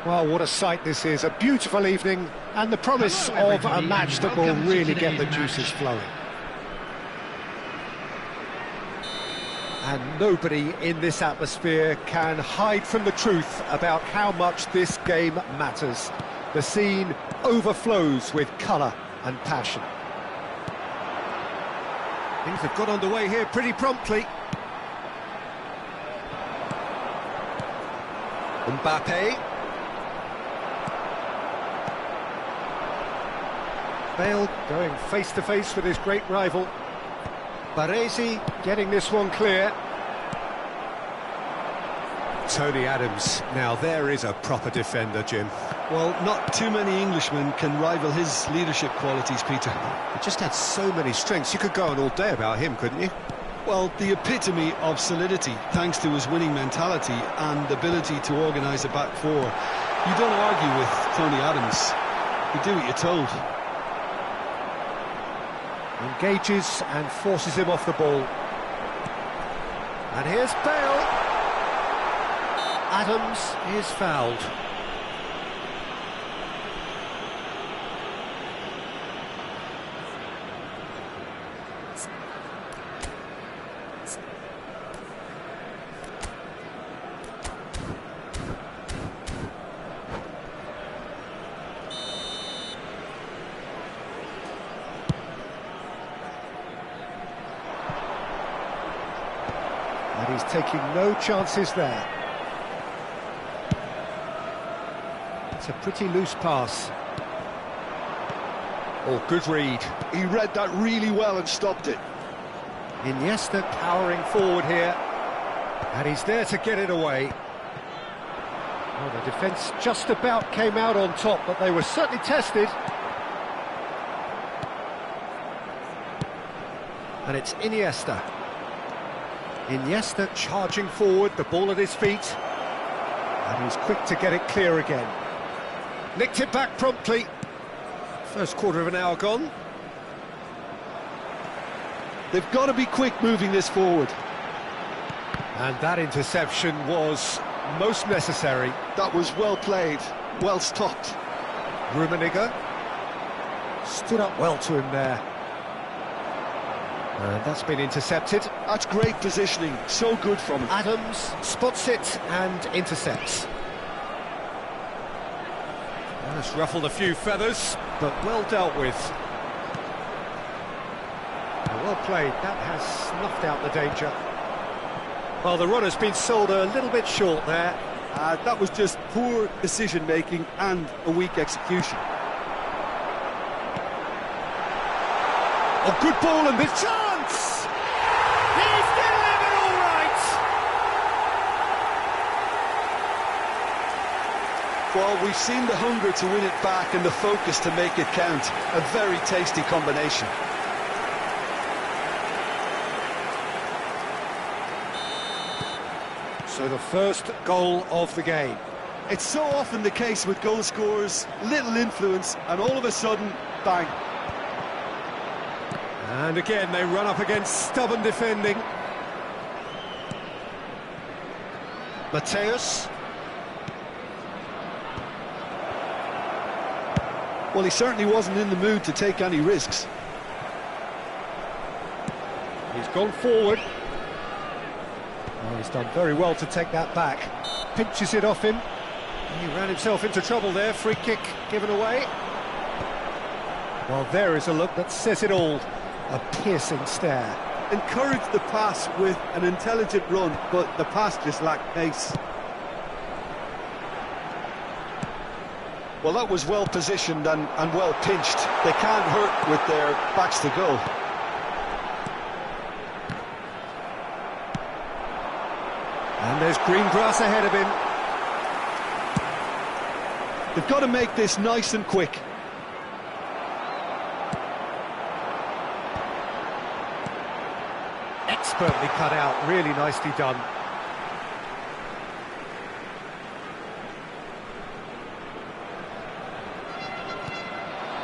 Well, what a sight this is, a beautiful evening, and the promise of a match that will really get the juices flowing. And nobody in this atmosphere can hide from the truth about how much this game matters. The scene overflows with colour and passion. Things have got underway here pretty promptly. Mbappe. Bale going face-to-face with his great rival. Baresi getting this one clear. Tony Adams. Now there is a proper defender, Jim. Well, not too many Englishmen can rival his leadership qualities, Peter. He just had so many strengths. You could go on all day about him, couldn't you? Well, the epitome of solidity, thanks to his winning mentality and ability to organise a back four. You don't argue with Tony Adams. You do what you're told. Engages and forces him off the ball. And here's Bale. Adams is fouled. And he's taking no chances there. It's a pretty loose pass. Oh, good read. He read that really well and stopped it. Iniesta powering forward here. And he's there to get it away. Well, the defence just about came out on top, but they were certainly tested. And it's Iniesta. Iniesta charging forward, the ball at his feet. And he's quick to get it clear again. Nicked it back promptly. First quarter of an hour gone. They've got to be quick moving this forward. And that interception was most necessary. That was well played, well stopped. Rummenigge stood up well to him there. And that's been intercepted. That's great positioning, so good from him. Adams spots it and intercepts. That's ruffled a few feathers, but well dealt with. Well played, that has snuffed out the danger. Well, the runner's been sold a little bit short there. That was just poor decision-making and a weak execution. Oh, good ball and this chance! He's delivered all right! Well, we've seen the hunger to win it back and the focus to make it count. A very tasty combination. So the first goal of the game. It's so often the case with goal scorers, little influence, and all of a sudden, bang. And again, they run up against stubborn defending. Mateus. Well, he certainly wasn't in the mood to take any risks. He's gone forward. Oh, he's done very well to take that back. Pinches it off him. He ran himself into trouble there. Free kick given away. Well, there is a look that says it all. A piercing stare. Encouraged the pass with an intelligent run, but the pass just lacked pace. Well, that was well positioned and well pinched. They can't hurt with their backs to goal. And there's green grass ahead of him. They've got to make this nice and quick. Expertly cut out, really nicely done.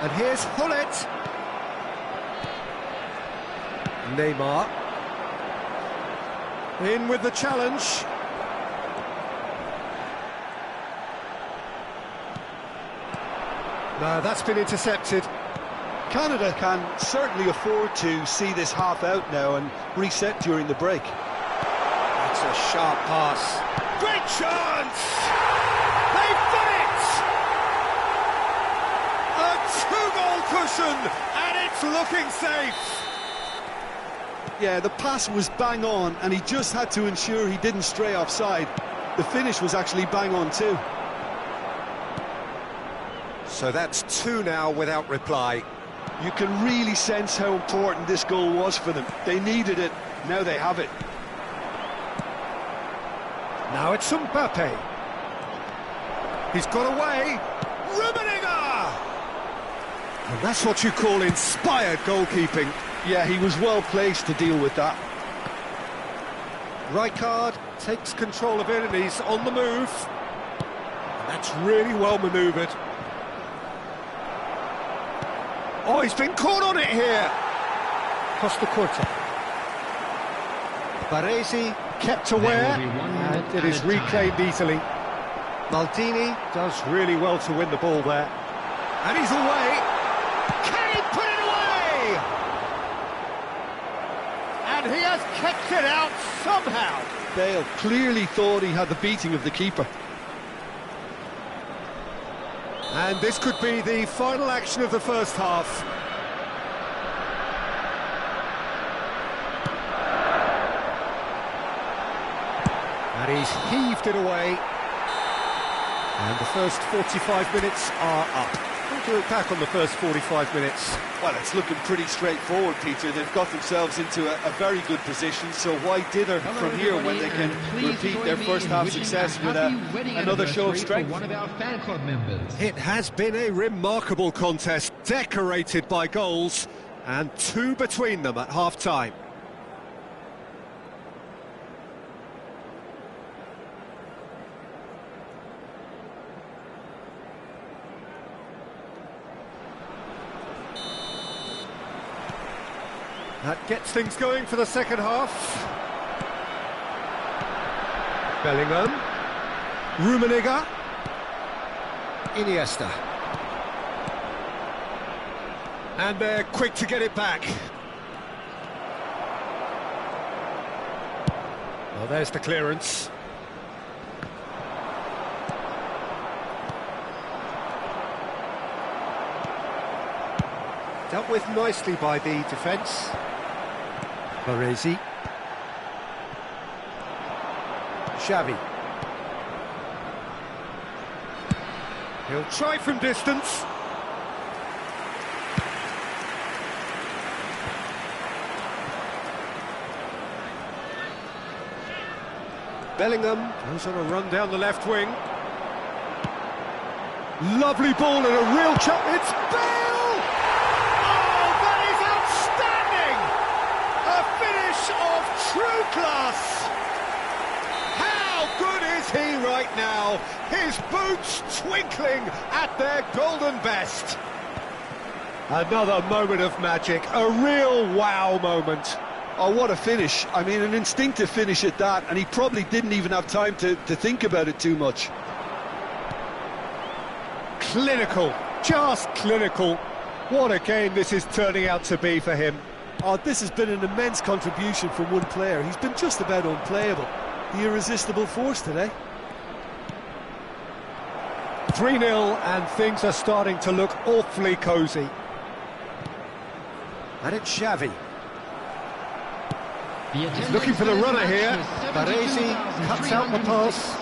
And here's Hullet. Neymar. In with the challenge. No, that's been intercepted. Canada can certainly afford to see this half out now and reset during the break. That's a sharp pass. Great chance! They've done it! A two-goal cushion, and it's looking safe. Yeah, the pass was bang on, and he just had to ensure he didn't stray offside. The finish was actually bang on too. So that's two now without reply. You can really sense how important this goal was for them. They needed it, now they have it. Now it's Mbappe. He's got away. Rummenigge! And that's what you call inspired goalkeeping. Yeah, he was well placed to deal with that. Rijkaard takes control of it and he's on the move. And that's really well manoeuvred. Oh, he's been caught on it here. Costa Curta. Baresi kept aware and it is reclaimed easily. Maldini does really well to win the ball there. And he's away. Can he put it away? And he has kept it out somehow. Bale clearly thought he had the beating of the keeper. And this could be the final action of the first half. And he's heaved it away. And the first 45 minutes are up. What do you look back on the first 45 minutes? Well, it's looking pretty straightforward, Peter. They've got themselves into a very good position, so why dither from here when they can repeat their first half success with another show of strength? One of our fan club members. It has been a remarkable contest, decorated by goals, and two between them at half-time. That gets things going for the second half. Bellingham. Rummenigge. Iniesta. And they're quick to get it back. Well, there's the clearance. Dealt with nicely by the defence. Baresi. Xavi. He'll try from distance. Bellingham goes on a run down the left wing. Lovely ball and a real chance. It's Bale! Of true class. How good is he right now? His boots twinkling at their golden best. Another moment of magic, a real wow moment. Oh, what a finish. I mean, an instinctive finish at that, and he probably didn't even have time to think about it too much. Clinical, just clinical. What a game this is turning out to be for him. Oh, this has been an immense contribution from one player. He's been just about unplayable. The irresistible force today. 3-0 and things are starting to look awfully cosy. And it's Xavi. He's looking for the runner here. Baresi cuts out the pass.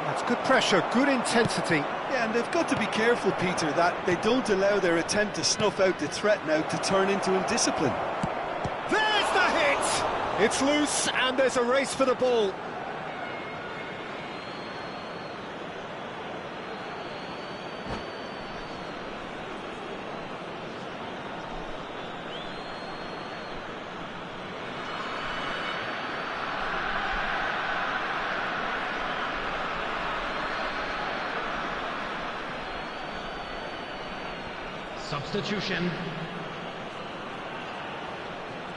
That's good pressure, good intensity. Yeah, and they've got to be careful, Peter, that they don't allow their attempt to snuff out the threat now to turn into indiscipline. There's the hit! It's loose and there's a race for the ball. Substitution.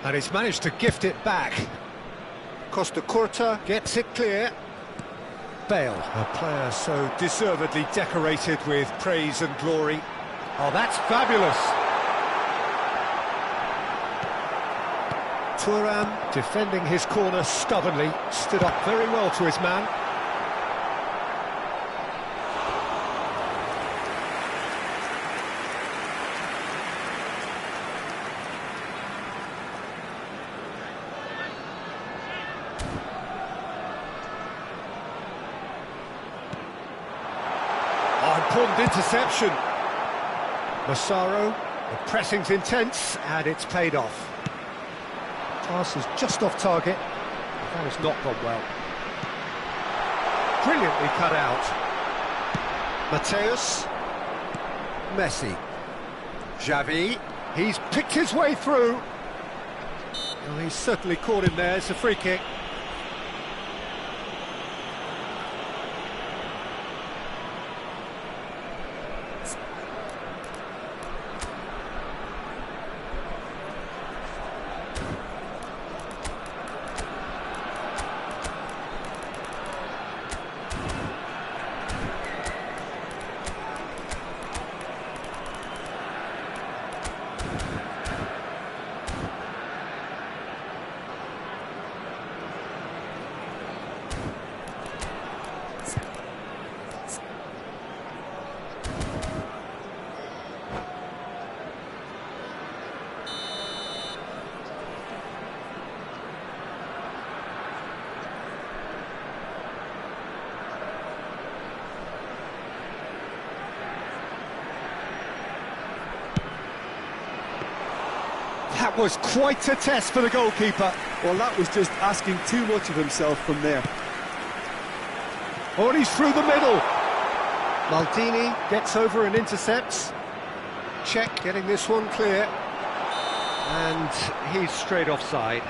And he's managed to gift it back. Costa Curta gets it clear. Bale, a player so deservedly decorated with praise and glory. Oh, that's fabulous! Thuram, defending his corner stubbornly, stood up very well to his man. Oh, important interception. Massaro, the pressing's intense, and it's paid off. Pass is just off target. That has not gone well. Brilliantly cut out. Mateus. Messi. Xavi. He's picked his way through. Well, he's certainly caught him there. It's a free kick. That was quite a test for the goalkeeper. Well, that was just asking too much of himself from there. Oh, and he's through the middle. Maldini gets over and intercepts. Check getting this one clear. And he's straight offside.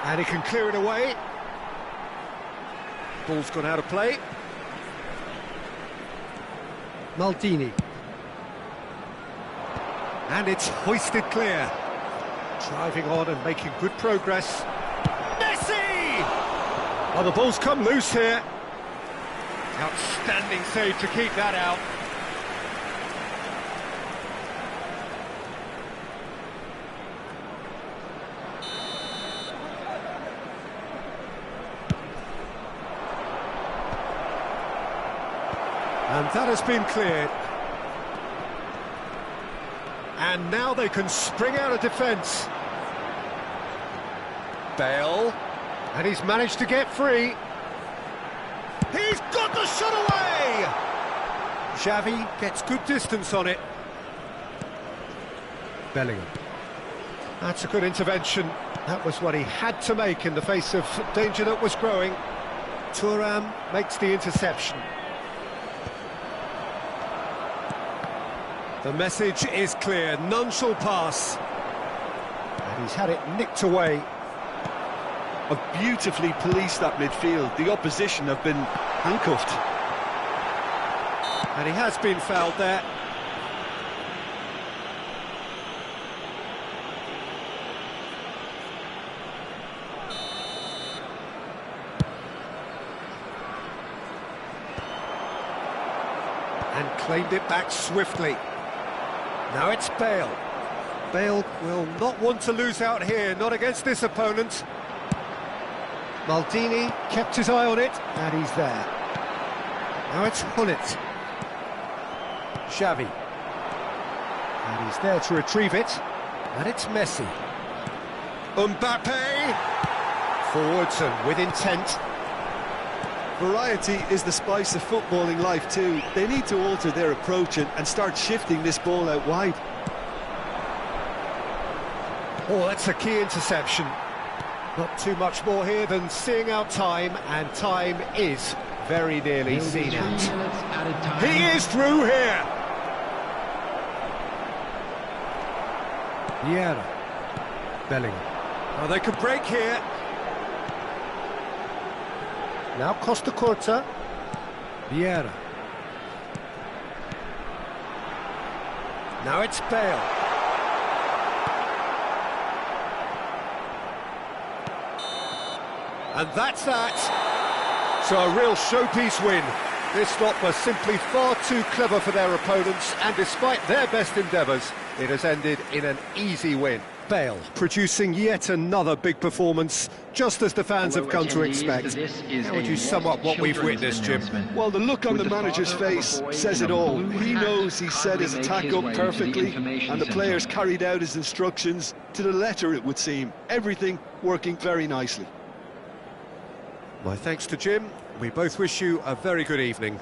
And he can clear it away. Ball's gone out of play. Maldini. And it's hoisted clear. Driving on and making good progress. Messi! Oh, the ball's come loose here. Outstanding save to keep that out. And that has been cleared. And now they can spring out of defence. Bale. And he's managed to get free. He's got the shot away! Xavi gets good distance on it. Bellingham. That's a good intervention. That was what he had to make in the face of danger that was growing. Thuram makes the interception. The message is clear, none shall pass. And he's had it nicked away. Have beautifully policed that midfield. The opposition have been handcuffed. And he has been fouled there. And claimed it back swiftly. Now it's Bale. Bale will not want to lose out here, not against this opponent. Maldini kept his eye on it, and he's there. Now it's Hullet. Xavi. And he's there to retrieve it. And it's Messi. Mbappe. Forwards and with intent. Variety is the spice of footballing life too. They need to alter their approach and start shifting this ball out wide. Oh, that's a key interception. Not too much more here than seeing out time, and time is very nearly seen out. He is through here. Vieira. Bellingham. Oh, they could break here. Now Costa Curta. Vieira. Now it's Bale. And that's that. So a real showpiece win. This stop was simply far too clever for their opponents, and despite their best endeavours, it has ended in an easy win. Bale producing yet another big performance, just as the fans have come to expect. How would you sum up what we've witnessed, Jim? Well, the look on the manager's face says it all. He knows he set his attack up perfectly, and the players carried out his instructions to the letter, it would seem. Everything working very nicely. My thanks to Jim. We both wish you a very good evening.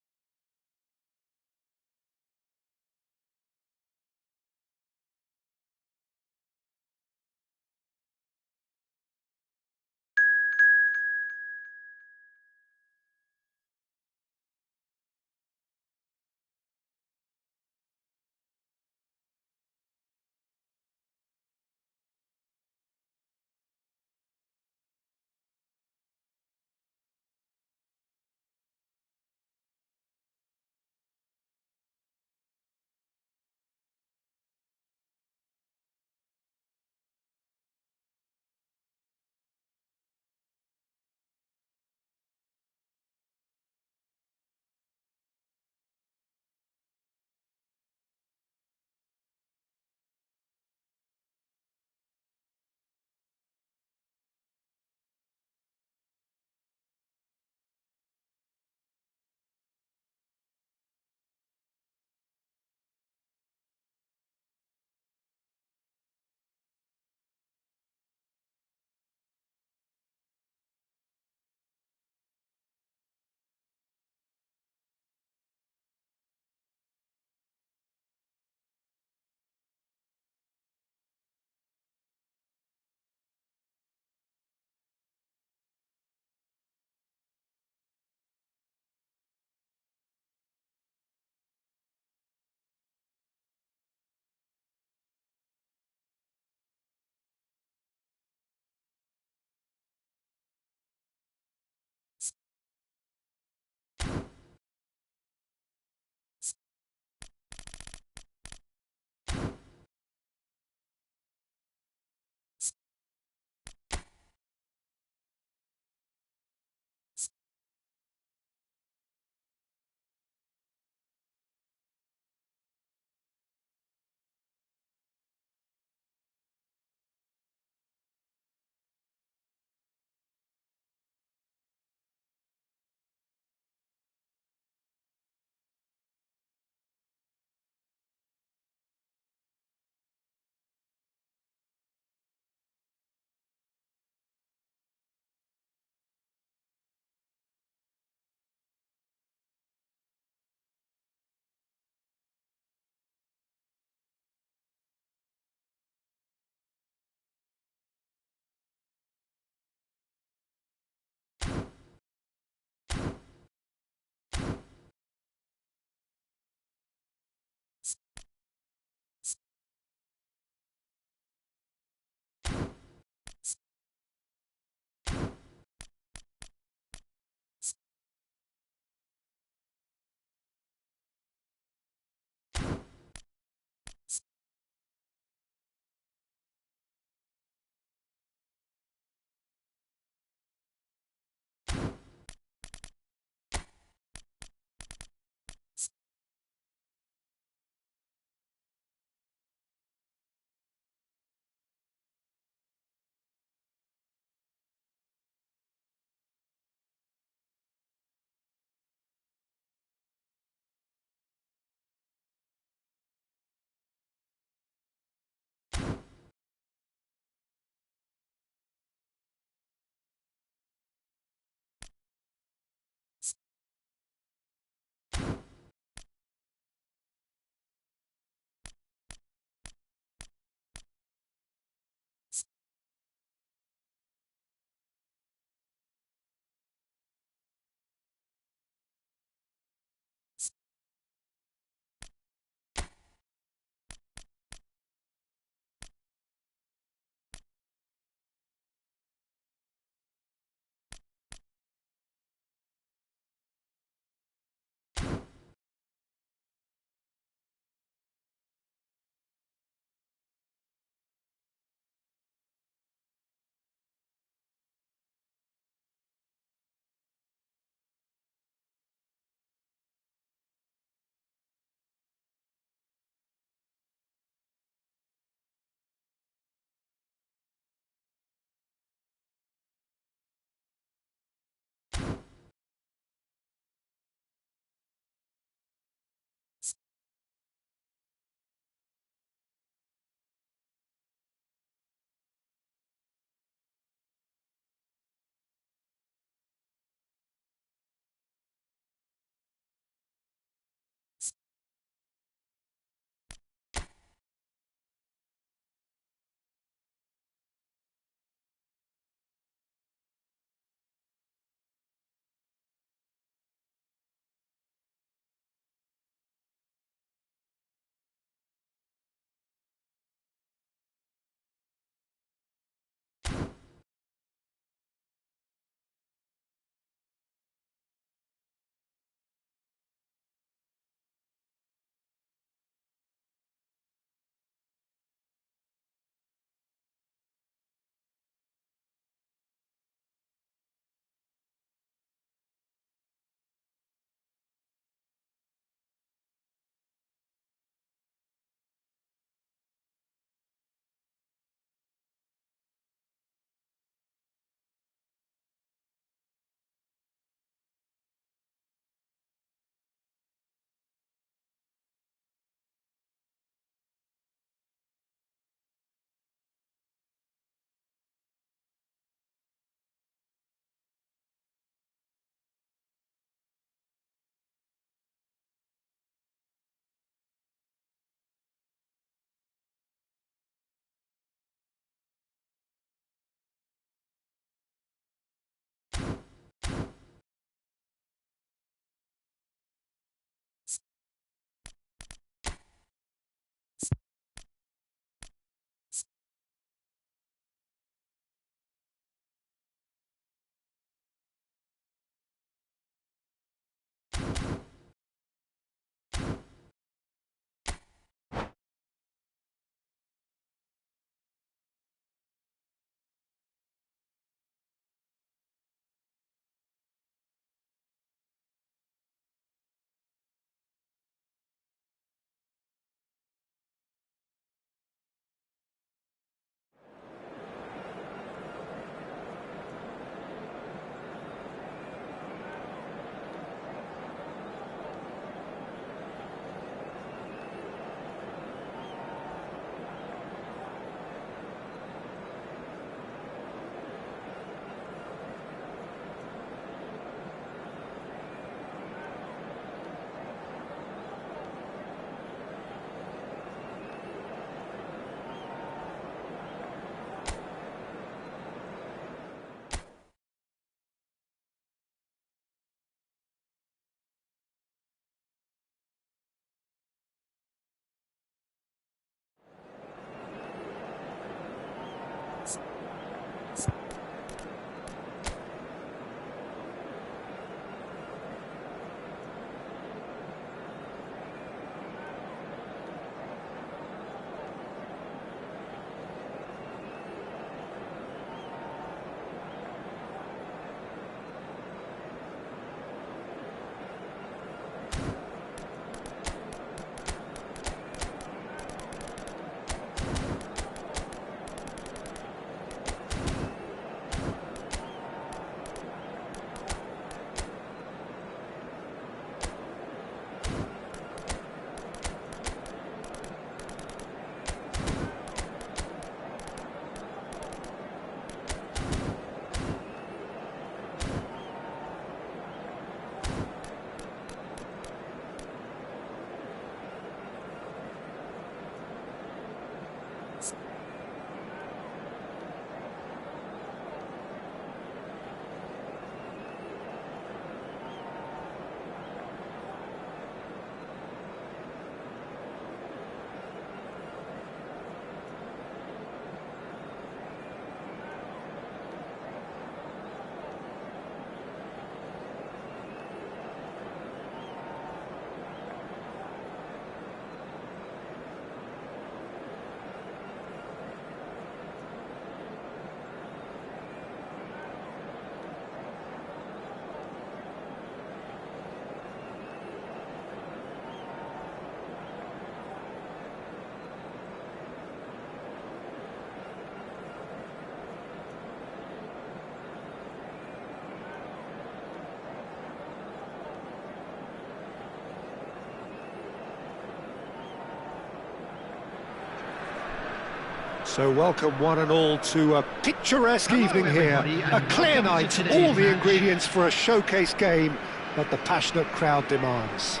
So welcome one and all to a picturesque evening here. everybody, A and clear welcome to night, today's all the match. ingredients for a showcase game that the passionate crowd demands.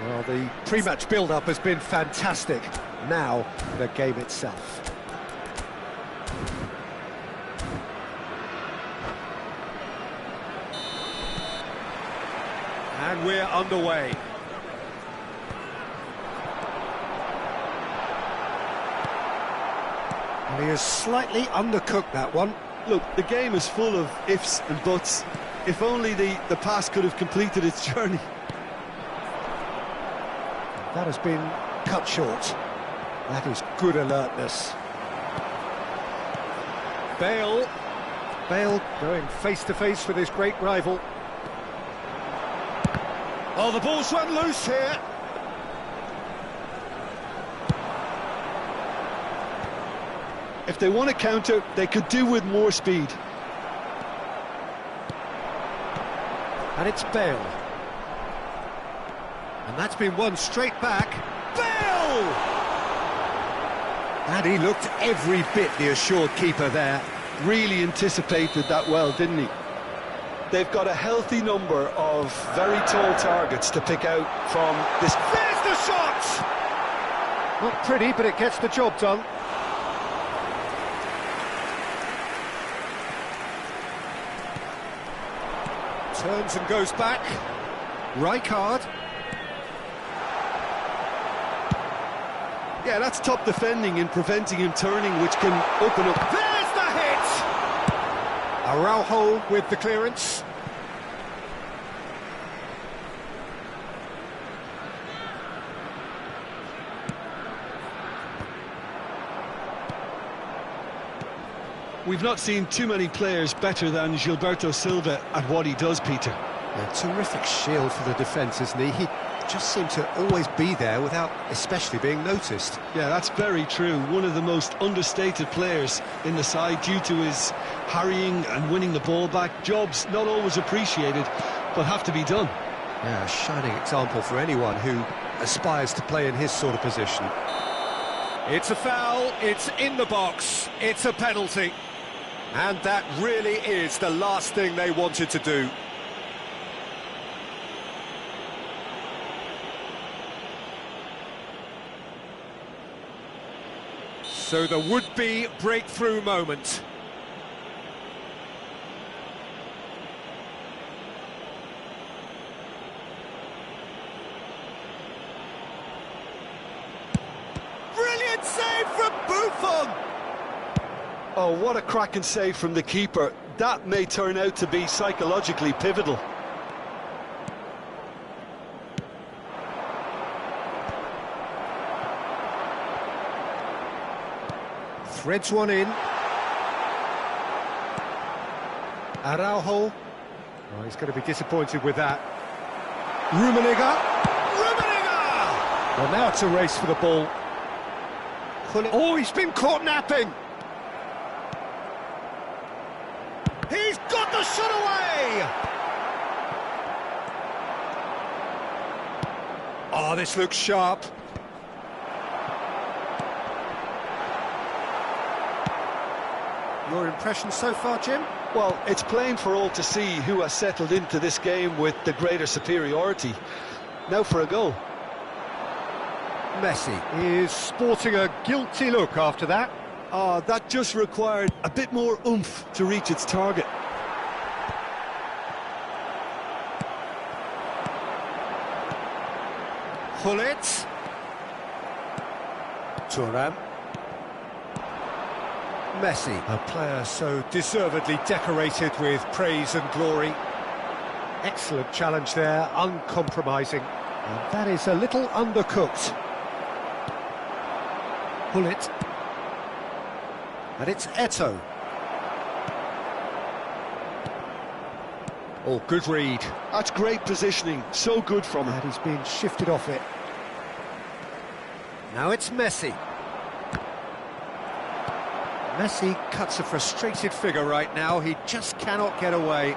Well, the pre-match build-up has been fantastic. Now, the game itself. And we're underway. And he has slightly undercooked that one. Look, the game is full of ifs and buts. If only the pass could have completed its journey. That has been cut short. That is good alertness. Bale going face-to-face with his great rival. Oh, the ball's run loose here. If they want to counter, they could do with more speed. And it's Bale. And that's been won straight back. Bale! And he looked every bit the assured keeper there. Really anticipated that well, didn't he? They've got a healthy number of very tall targets to pick out from this. There's the shot! Not pretty, but it gets the job done. Turns and goes back. Rijkaard. Yeah, that's top defending and preventing him turning, which can open up. There's the hit! Araujo with the clearance. We've not seen too many players better than Gilberto Silva at what he does, Peter. A terrific shield for the defence, isn't he? He just seemed to always be there without especially being noticed. Yeah, that's very true. One of the most understated players in the side due to his harrying and winning the ball back. Jobs not always appreciated, but have to be done. Yeah, a shining example for anyone who aspires to play in his sort of position. It's a foul, it's in the box, it's a penalty. And that really is the last thing they wanted to do. So the would-be breakthrough moment. Brilliant save from Buffon! Oh, what a cracking save from the keeper. That may turn out to be psychologically pivotal. Threads one in. Araujo. Oh, he's going to be disappointed with that. Rummenigge. Well, now it's a race for the ball. Oh, he's been caught napping. He's got the shot away! Oh, this looks sharp. Your impression so far, Jim? Well, it's plain for all to see who has settled into this game with the greater superiority. Now for a goal. Messi is sporting a guilty look after that. That just required a bit more oomph to reach its target. Gullit. Thuram. Messi, a player so deservedly decorated with praise and glory. Excellent challenge there, uncompromising. And that is a little undercooked. Gullit. And it's Eto'o. Oh, good read. That's great positioning, so good from him. And he's been shifted off it. Now it's Messi. Messi cuts a frustrated figure right now. He just cannot get away.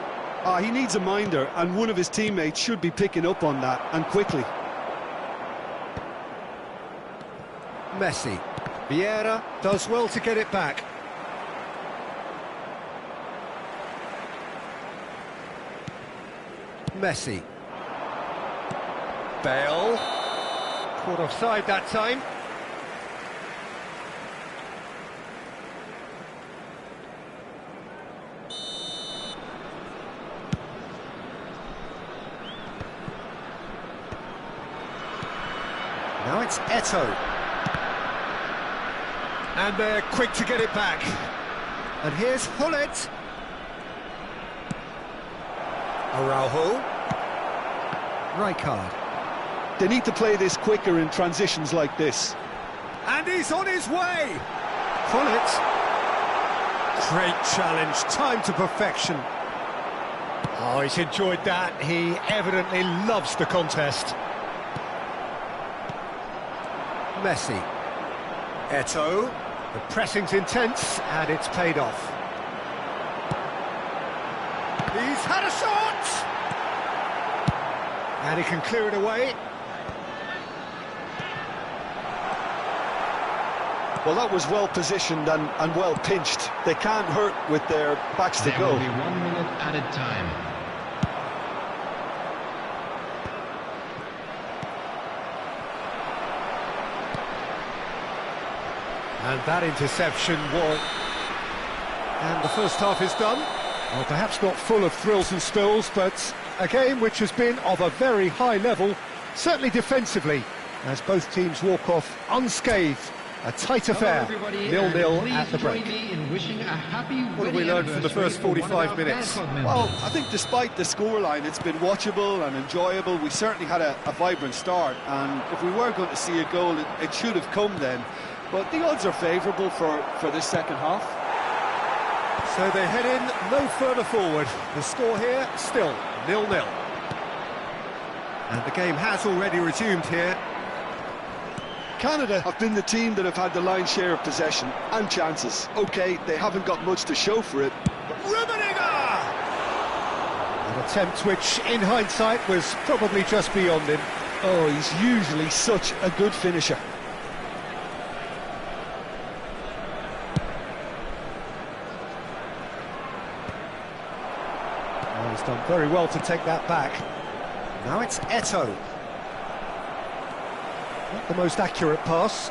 He needs a minder, and one of his teammates should be picking up on that, and quickly. Messi. Vieira does well to get it back. Messi. Bale. Caught offside that time. Now it's Eto'o. And they're quick to get it back. And here's Hullet. Araujo. Rijkaard. They need to play this quicker in transitions like this. And he's on his way! Hullet. Great challenge, time to perfection. Oh, he's enjoyed that. He evidently loves the contest. Messi. Eto'o. The pressing's intense, and it's paid off. He's had a shot! And he can clear it away. Well, that was well positioned and well pinched. They can't hurt with their backs to There goal. will be 1 minute added time. And that interception was... And the first half is done. Well, perhaps not full of thrills and spills, but a game which has been of a very high level, certainly defensively, as both teams walk off unscathed. A tight affair, 0-0 at the break. What have we learned from the first 45 minutes? Well, I think despite the scoreline, it's been watchable and enjoyable. We certainly had a vibrant start, and if we were going to see a goal, it should have come then. But the odds are favourable for this second half. So they head in no further forward. The score here, still 0-0. And the game has already resumed here. Canada have been the team that have had the lion's share of possession and chances. OK, they haven't got much to show for it. Rummenigge! An attempt which, in hindsight, was probably just beyond him. Oh, he's usually such a good finisher. Oh, he's done very well to take that back. Now it's Eto'o. Not the most accurate pass.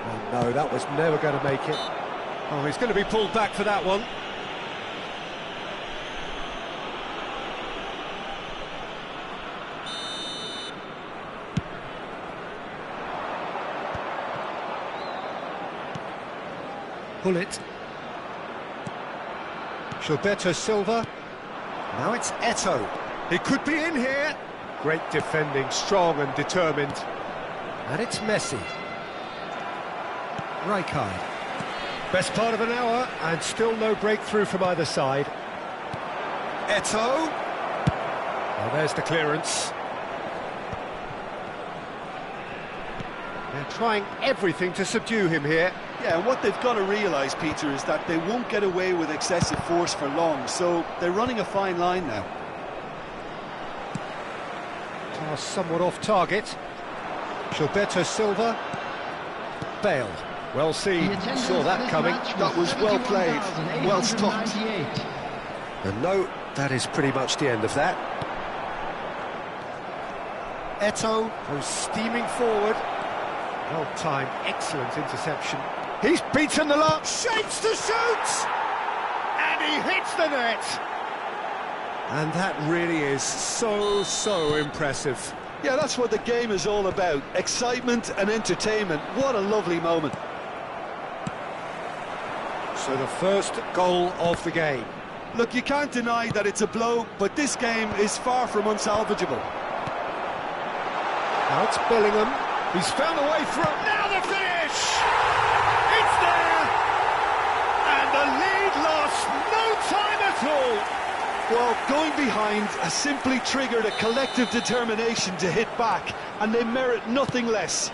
Oh no, that was never going to make it. Oh, he's going to be pulled back for that one. Hullet. Gilberto Silva. Now it's Eto'o. He could be in here. Great defending, strong and determined. And it's Messi. Rijkaard. Best part of an hour, and still no breakthrough from either side. Eto'o. Well, there's the clearance. They're trying everything to subdue him here. Yeah, and what they've got to realise, Peter, is that they won't get away with excessive force for long, so they're running a fine line now. Pass somewhat off target. Gilberto Silva. Bale. Well seen, saw that coming. That was well played, well stopped. And no, that is pretty much the end of that. Eto'o goes steaming forward. Well timed, excellent interception. He's beaten the lot, shapes to shoot! And he hits the net! And that really is so impressive. Yeah, that's what the game is all about. Excitement and entertainment. What a lovely moment. So the first goal of the game. Look, you can't deny that it's a blow, but this game is far from unsalvageable. Now it's Bellingham. He's found a way through. Now the finish! It's there! And the lead lost no time at all! Well, going behind has simply triggered a collective determination to hit back, and they merit nothing less.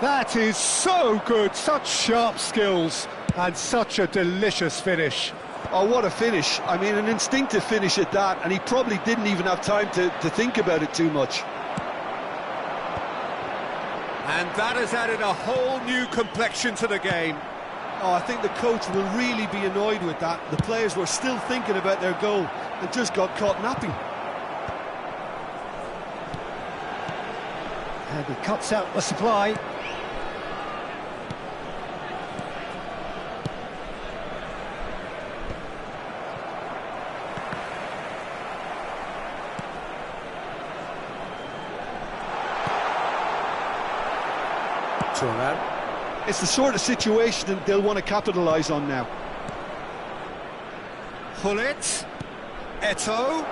That is so good, such sharp skills, and such a delicious finish. Oh, what a finish. I mean, an instinctive finish at that, and he probably didn't even have time to think about it too much. And that has added a whole new complexion to the game. Oh, I think the coach will really be annoyed with that. The players were still thinking about their goal and just got caught napping. And he cuts out the supply. It's the sort of situation that they'll want to capitalise on now. Hullet, Eto'o,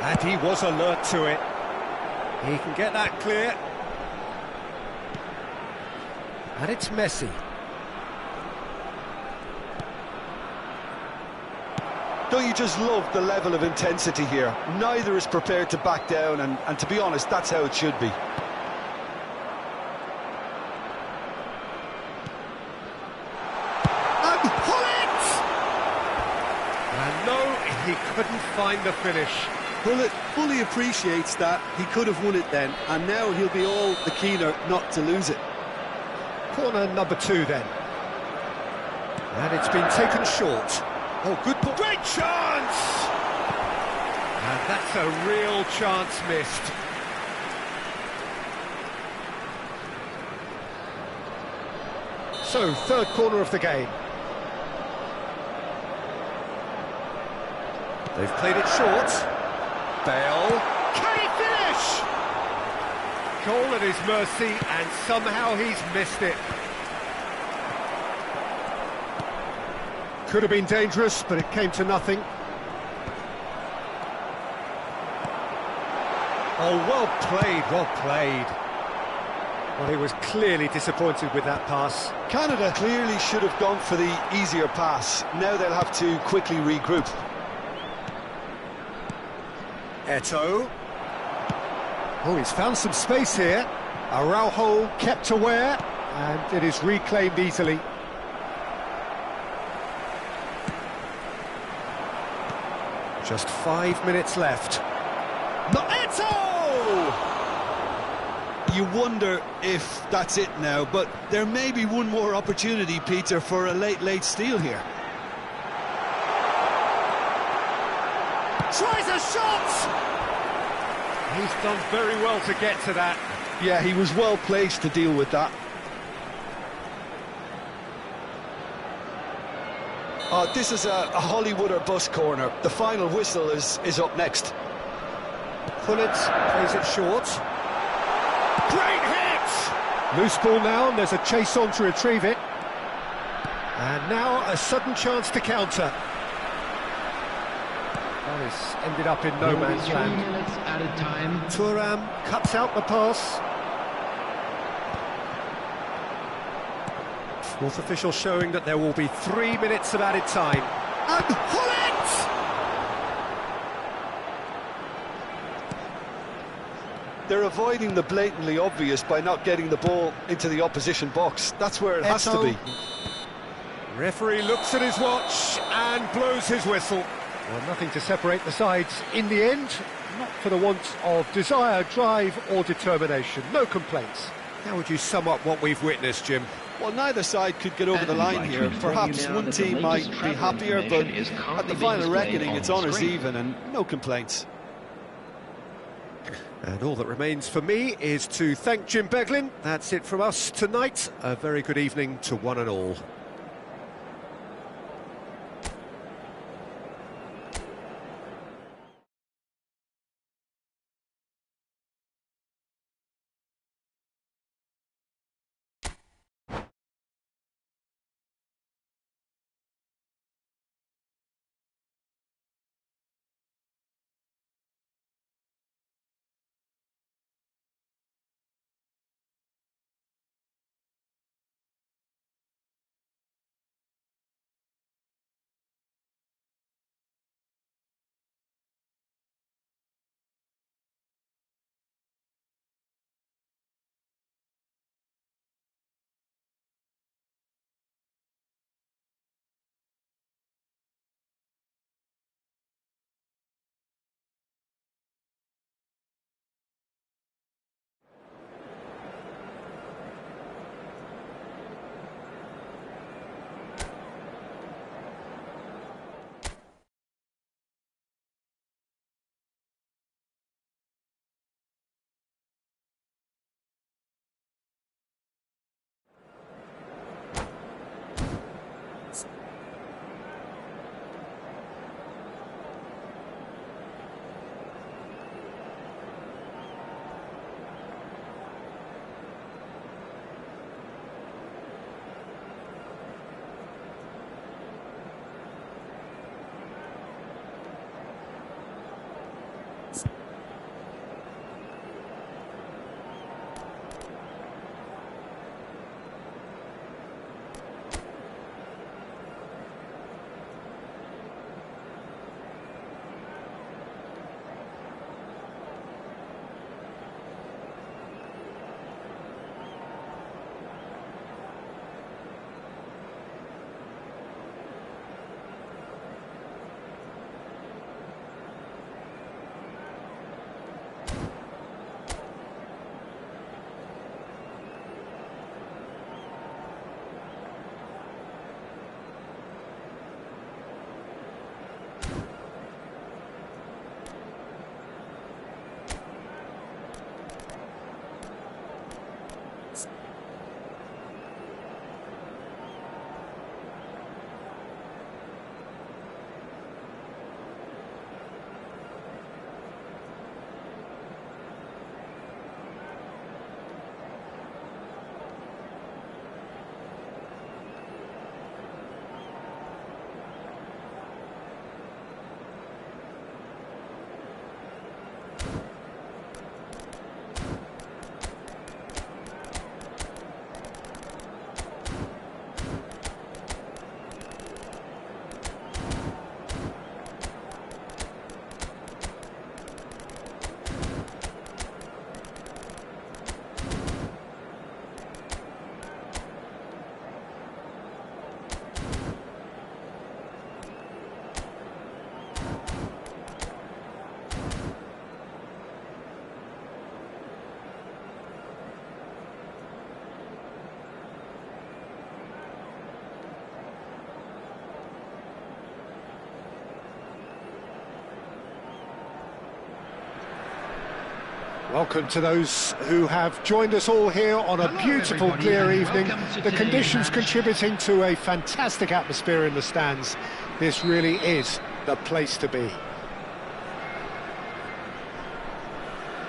and he was alert to it. He can get that clear. And it's Messi. Don't you just love the level of intensity here? Neither is prepared to back down, and to be honest, that's how it should be. He couldn't find the finish. Hullet fully appreciates that. He could have won it then, and now he'll be all the keener not to lose it. Corner number 2 then. And it's been taken short. Oh, good ball. Great chance! And that's a real chance missed. So, third corner of the game. They've played it short. Bale. Can he finish? Goal at his mercy, and somehow he's missed it. Could have been dangerous, but it came to nothing. Oh, well played, well played. Well, he was clearly disappointed with that pass. Canada clearly should have gone for the easier pass. Now they'll have to quickly regroup. Eto'o. Oh, he's found some space here. Araujo kept aware, and it is reclaimed easily. Just 5 minutes left. No, Eto'o! You wonder if that's it now, but there may be one more opportunity, Peter, for a late steal here. Tries a shot! He's done very well to get to that. Yeah, he was well placed to deal with that. Oh, this is a Hollywood or bust corner. The final whistle is up next. Hullet plays it short. Great hit! Loose ball now, and there's a chase on to retrieve it. And now a sudden chance to counter. Well, this ended up in no man's 3 land. minutes added time. Thuram cuts out the pass. Fourth official showing that there will be 3 minutes of added time. And Hullet! They're avoiding the blatantly obvious by not getting the ball into the opposition box. That's where it has to be. Referee looks at his watch and blows his whistle. Well, nothing to separate the sides in the end, not for the want of desire, drive or determination. No complaints. How would you sum up what we've witnessed, Jim? Well, neither side could get over the line here. Perhaps one team might be happier, but at the final reckoning, it's honours even and no complaints. And all that remains for me is to thank Jim Beglin. That's it from us tonight. A very good evening to one and all. Welcome to those who have joined us all here on a beautiful, everybody, clear and evening. welcome to The today's conditions match. contributing to a fantastic atmosphere in the stands. This really is the place to be.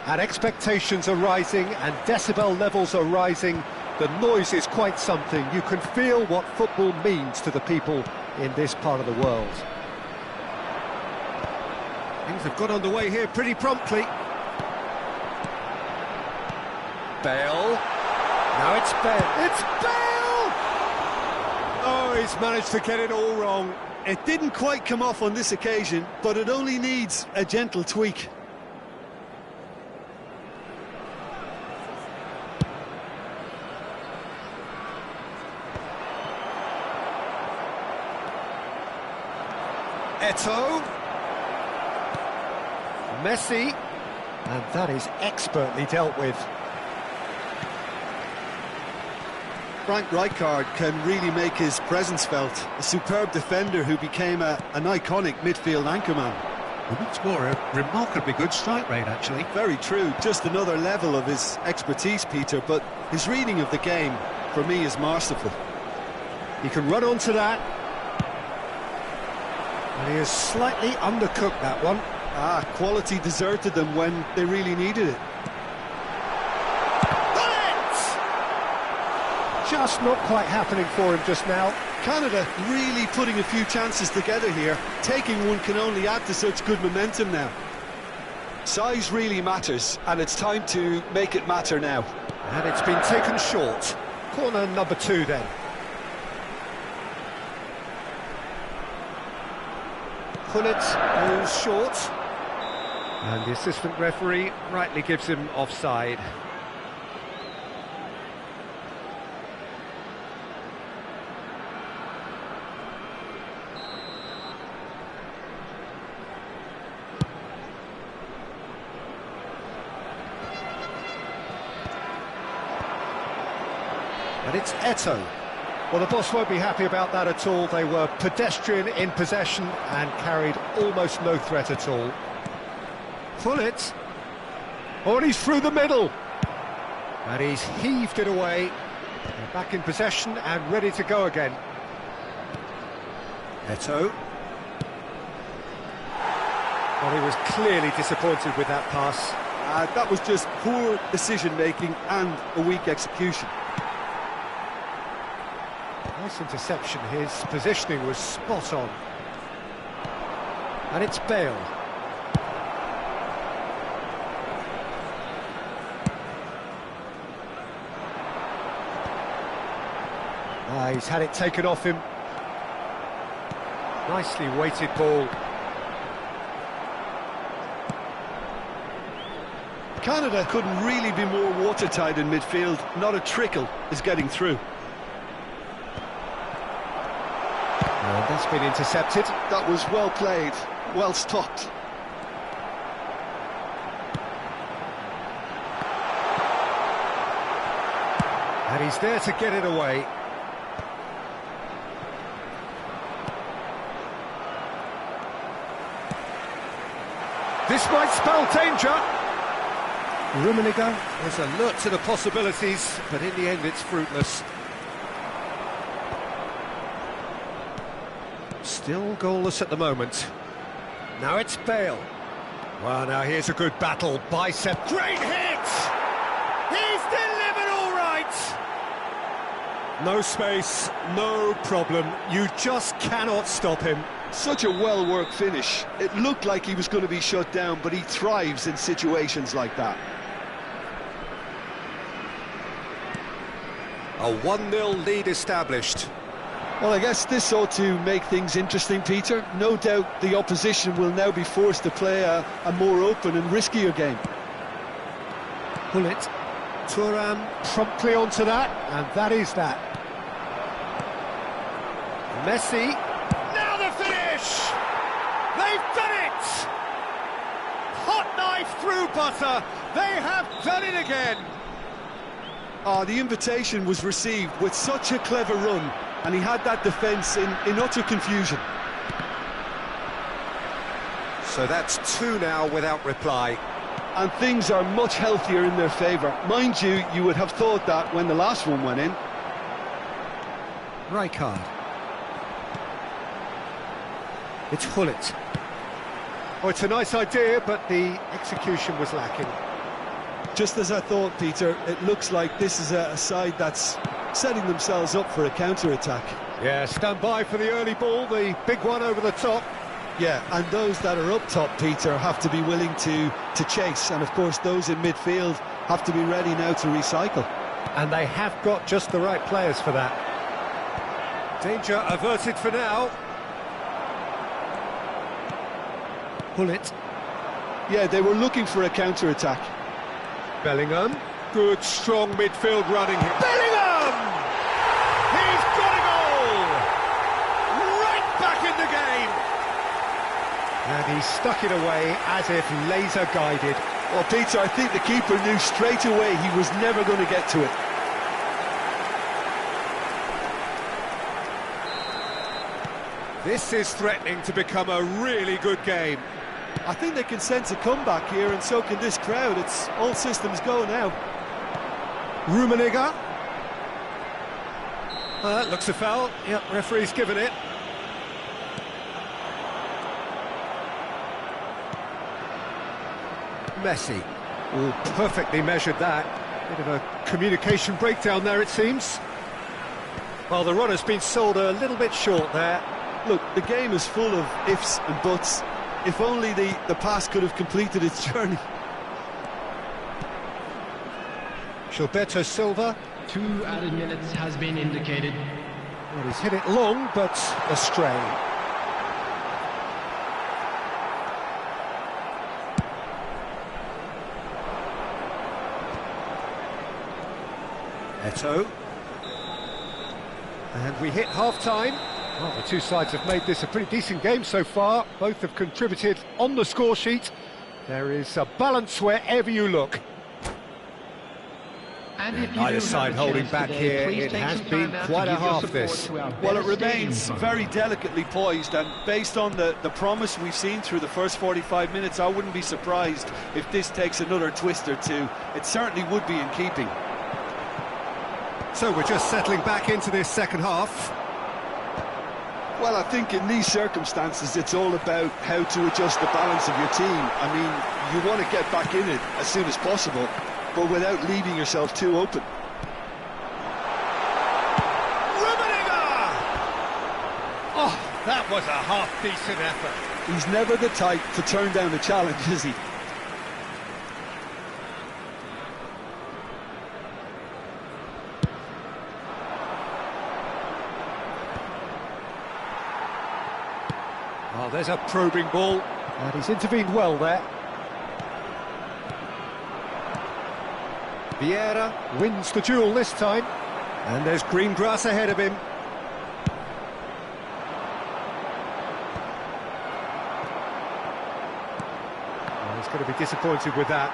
And expectations are rising and decibel levels are rising. The noise is quite something. You can feel what football means to the people in this part of the world. Things have got underway here pretty promptly. Bale. Now it's Bale. It's Bale! Oh, he's managed to get it all wrong. It didn't quite come off on this occasion, but it only needs a gentle tweak. Eto'o. Messi. And that is expertly dealt with. Frank Rijkaard can really make his presence felt. A superb defender who became an iconic midfield anchorman. What's more, a remarkably good strike rate, actually. Very true, just another level of his expertise, Peter, but his reading of the game, for me, is masterful. He can run onto that. And he has slightly undercooked that one. Quality deserted them when they really needed it. Just not quite happening for him just now. Canada really putting a few chances together here. Taking one can only add to such good momentum now. Size really matters, and it's time to make it matter now. And it's been taken short. Corner number 2 then. Gullit goes short. And the assistant referee rightly gives him offside. And it's Eto'o. Well, the boss won't be happy about that at all. They were pedestrian in possession and carried almost no threat at all. Gullit. Oh, and he's through the middle. And he's heaved it away. They're back in possession and ready to go again. Eto'o. Well, he was clearly disappointed with that pass. That was just poor decision-making and a weak execution. Nice interception. His positioning was spot on. And it's Bale. He's had it taken off him. Nicely weighted ball. Canada couldn't really be more watertight in midfield. Not a trickle is getting through. And that's been intercepted. That was well played, well stopped. And he's there to get it away. This might spell danger. Rummenigge was alert to the possibilities, but in the end it's fruitless. Still goalless at the moment. Now it's Bale. Well, now here's a good battle. Bicep. Great hit! He's delivered all right! No space, no problem. You just cannot stop him. Such a well-worked finish. It looked like he was going to be shut down, but he thrives in situations like that. A 1-0 lead established. Well, I guess this ought to make things interesting, Peter. No doubt the opposition will now be forced to play a more open and riskier game. Gullit. Thuram promptly onto that, and that is that. Messi. Now the finish! They've done it! Hot knife through butter. They have done it again. The invitation was received with such a clever run, and he had that defence in utter confusion. So that's 2 now without reply. and things are much healthier in their favour. Mind you, you would have thought that when the last one went in. Rijkaard. It's Hullet. Oh, it's a nice idea, but the execution was lacking. Just as I thought, Peter, it looks like this is a side that's setting themselves up for a counter-attack. Yeah, stand by for the early ball, the big one over the top. Yeah, and those that are up top, Peter, have to be willing to chase, and of course those in midfield have to be ready now to recycle. And they have got just the right players for that. Danger averted for now. Hullet. Yeah, they were looking for a counter-attack. Bellingham, good strong midfield running here. Bellingham! He's got a goal! Right back in the game! And he stuck it away as if laser guided. Well, Peter, I think the keeper knew straight away he was never going to get to it. This is threatening to become a really good game. I think they can sense a comeback here, and so can this crowd. It's all systems go now. Rummenigge. Looks a foul. Yep, referee's given it. Messi. Oh, perfectly measured that. Bit of a communication breakdown there, it seems. Well, the runner's been sold a little bit short there. Look, the game is full of ifs and buts. If only the pass could have completed its journey. Gilberto Silva. 2 added minutes has been indicated. Well, he's hit it long, but astray. Eto'o. And we hit half-time. Well, the two sides have made this a pretty decent game so far. Both have contributed on the score sheet. There is a balance wherever you look. And if you Neither do side have a holding chance back today, here. please It take has some been time out to quite a give your half, support this. to our Well, it best remains stadium very delicately poised, and based on the promise we've seen through the first 45 minutes, I wouldn't be surprised if this takes another twist or two. It certainly would be in keeping. So we're just settling back into this second half. Well, I think in these circumstances, it's all about how to adjust the balance of your team. I mean, you want to get back in it as soon as possible, but without leaving yourself too open. Oh, that was a half-decent effort. He's never the type to turn down a challenge, is he? Oh, there's a probing ball, and he's intervened well there. Vieira wins the duel this time, and there's green grass ahead of him. Oh, he's going to be disappointed with that.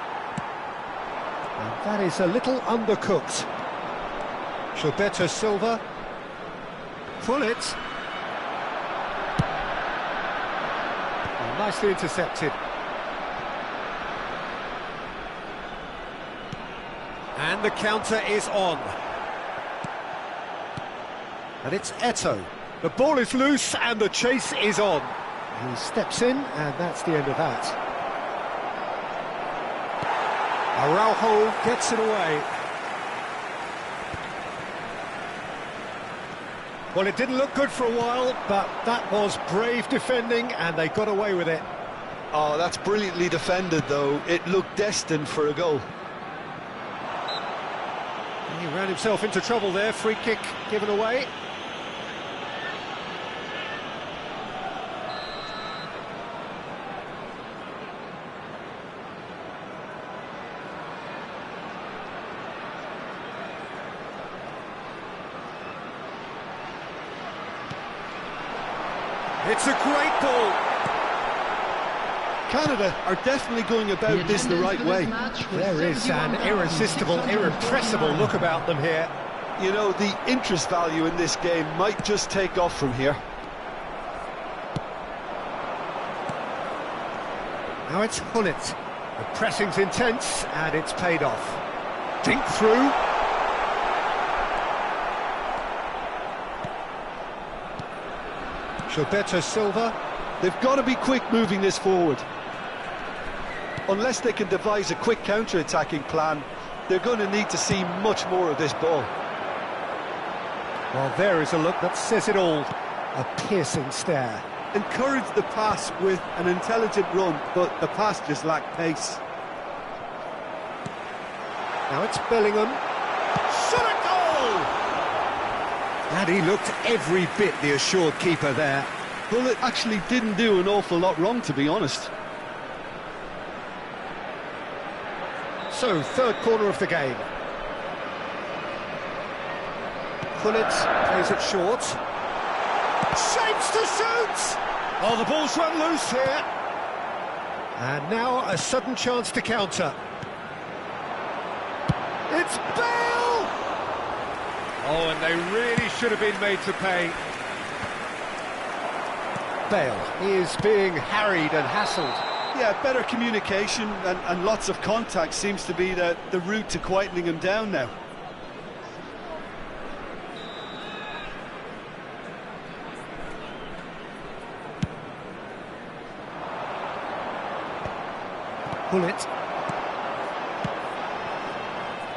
And that is a little undercooked. Gilberto Silva. Pull it. Nicely intercepted. And the counter is on. And it's Eto'o. The ball is loose and the chase is on. He steps in, and that's the end of that. Araujo gets it away. Well, it didn't look good for a while, but that was brave defending, and they got away with it. Oh, that's brilliantly defended, though. It looked destined for a goal. He ran himself into trouble there. Free kick given away. It's a great ball. Canada are definitely going about this the right way. There is an irresistible, irrepressible look about them here. You know, the interest value in this game might just take off from here. Now it's Hullet. The pressing's intense, and it's paid off. Dink through. Gilberto Silva. They've got to be quick moving this forward. Unless they can devise a quick counter-attacking plan, they're going to need to see much more of this ball. Well, there is a look that says it all. A piercing stare. Encourage the pass with an intelligent run, but the pass just lacked pace. Now it's Bellingham. Shot a goal! And he looked every bit the assured keeper there. Well, it actually didn't do an awful lot wrong, to be honest. So, third corner of the game. Gullit plays it short. Shapes to shoot! Oh, the ball's run loose here. And now a sudden chance to counter. It's Bale! Oh, and they really should have been made to pay. Bale is being harried and hassled. Yeah, better communication and lots of contact seems to be the route to quietening him down now. Gullit.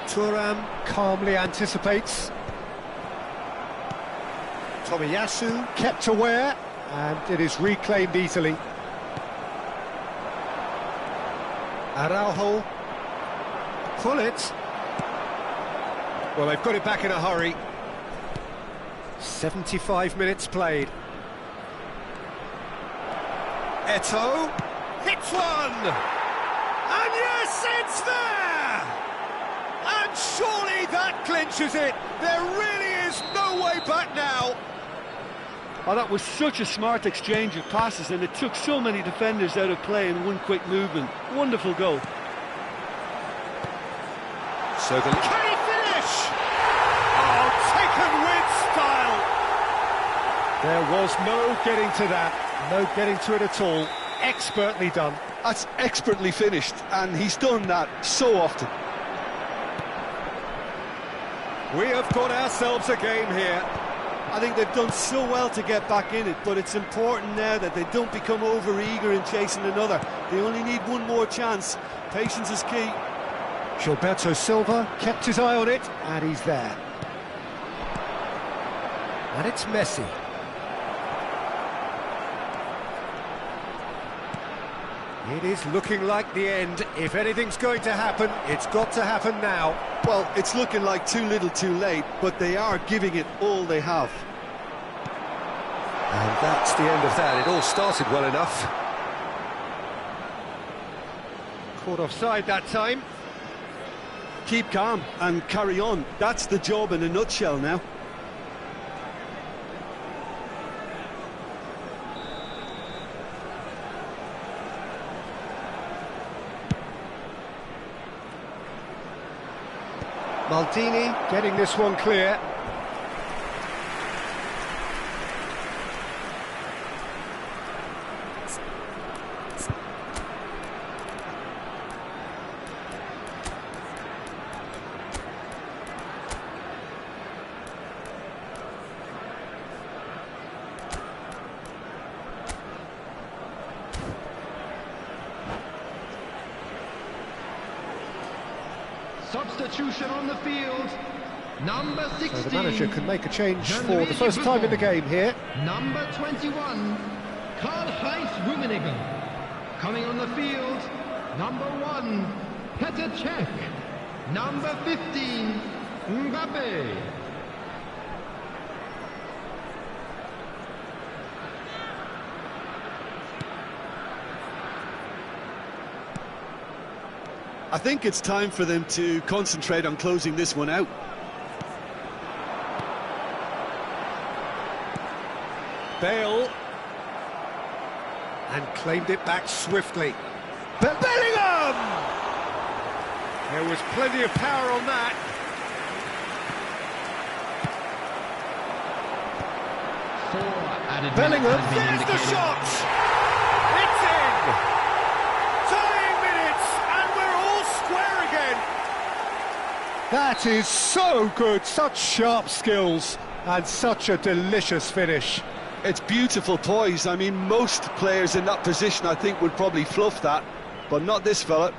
Thuram calmly anticipates. Tomiyasu kept aware, and it is reclaimed easily. Araujo. Gullit. Well, they've got it back in a hurry. 75 minutes played. Eto'o hits one! And yes, it's there! And surely that clinches it! There really is no way back now! Oh, that was such a smart exchange of passes, and it took so many defenders out of play in one quick movement. Wonderful goal. So can he finish? Oh, taken with style! There was no getting to that, no getting to it at all. Expertly done. That's expertly finished, and he's done that so often. We have got ourselves a game here. I think they've done so well to get back in it, but it's important now that they don't become over-eager in chasing another. They only need one more chance. Patience is key. Gilberto Silva kept his eye on it, and he's there. And it's Messi. It is looking like the end. If anything's going to happen, it's got to happen now. Well, it's looking like too little too late, but they are giving it all they have. And that's the end of that. It all started well enough. Caught offside that time. Keep calm and carry on. That's the job in a nutshell now. Maldini getting this one clear. Substitution on the field. Number 16. So the manager can make a change for the first time in the game here. Number 21, Karl-Heinz Rummenigge. Coming on the field, number 1, Petr Cech. Number 15, Mbappe. I think it's time for them to concentrate on closing this one out. Bale. And claimed it back swiftly. Bellingham! There was plenty of power on that. Bellingham, there's the shot! It's in! Tying minutes, That is so good, such sharp skills and such a delicious finish. It's beautiful poise. I mean, most players in that position, I think, would probably fluff that, but not this fella.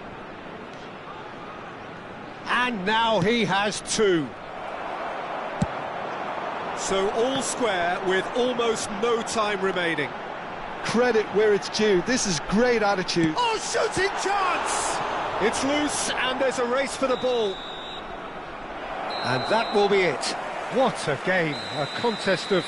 And now he has two. So all square with almost no time remaining. Credit where it's due. This is great attitude. Oh, shooting chance! It's loose and there's a race for the ball. And that will be it. What a game, a contest of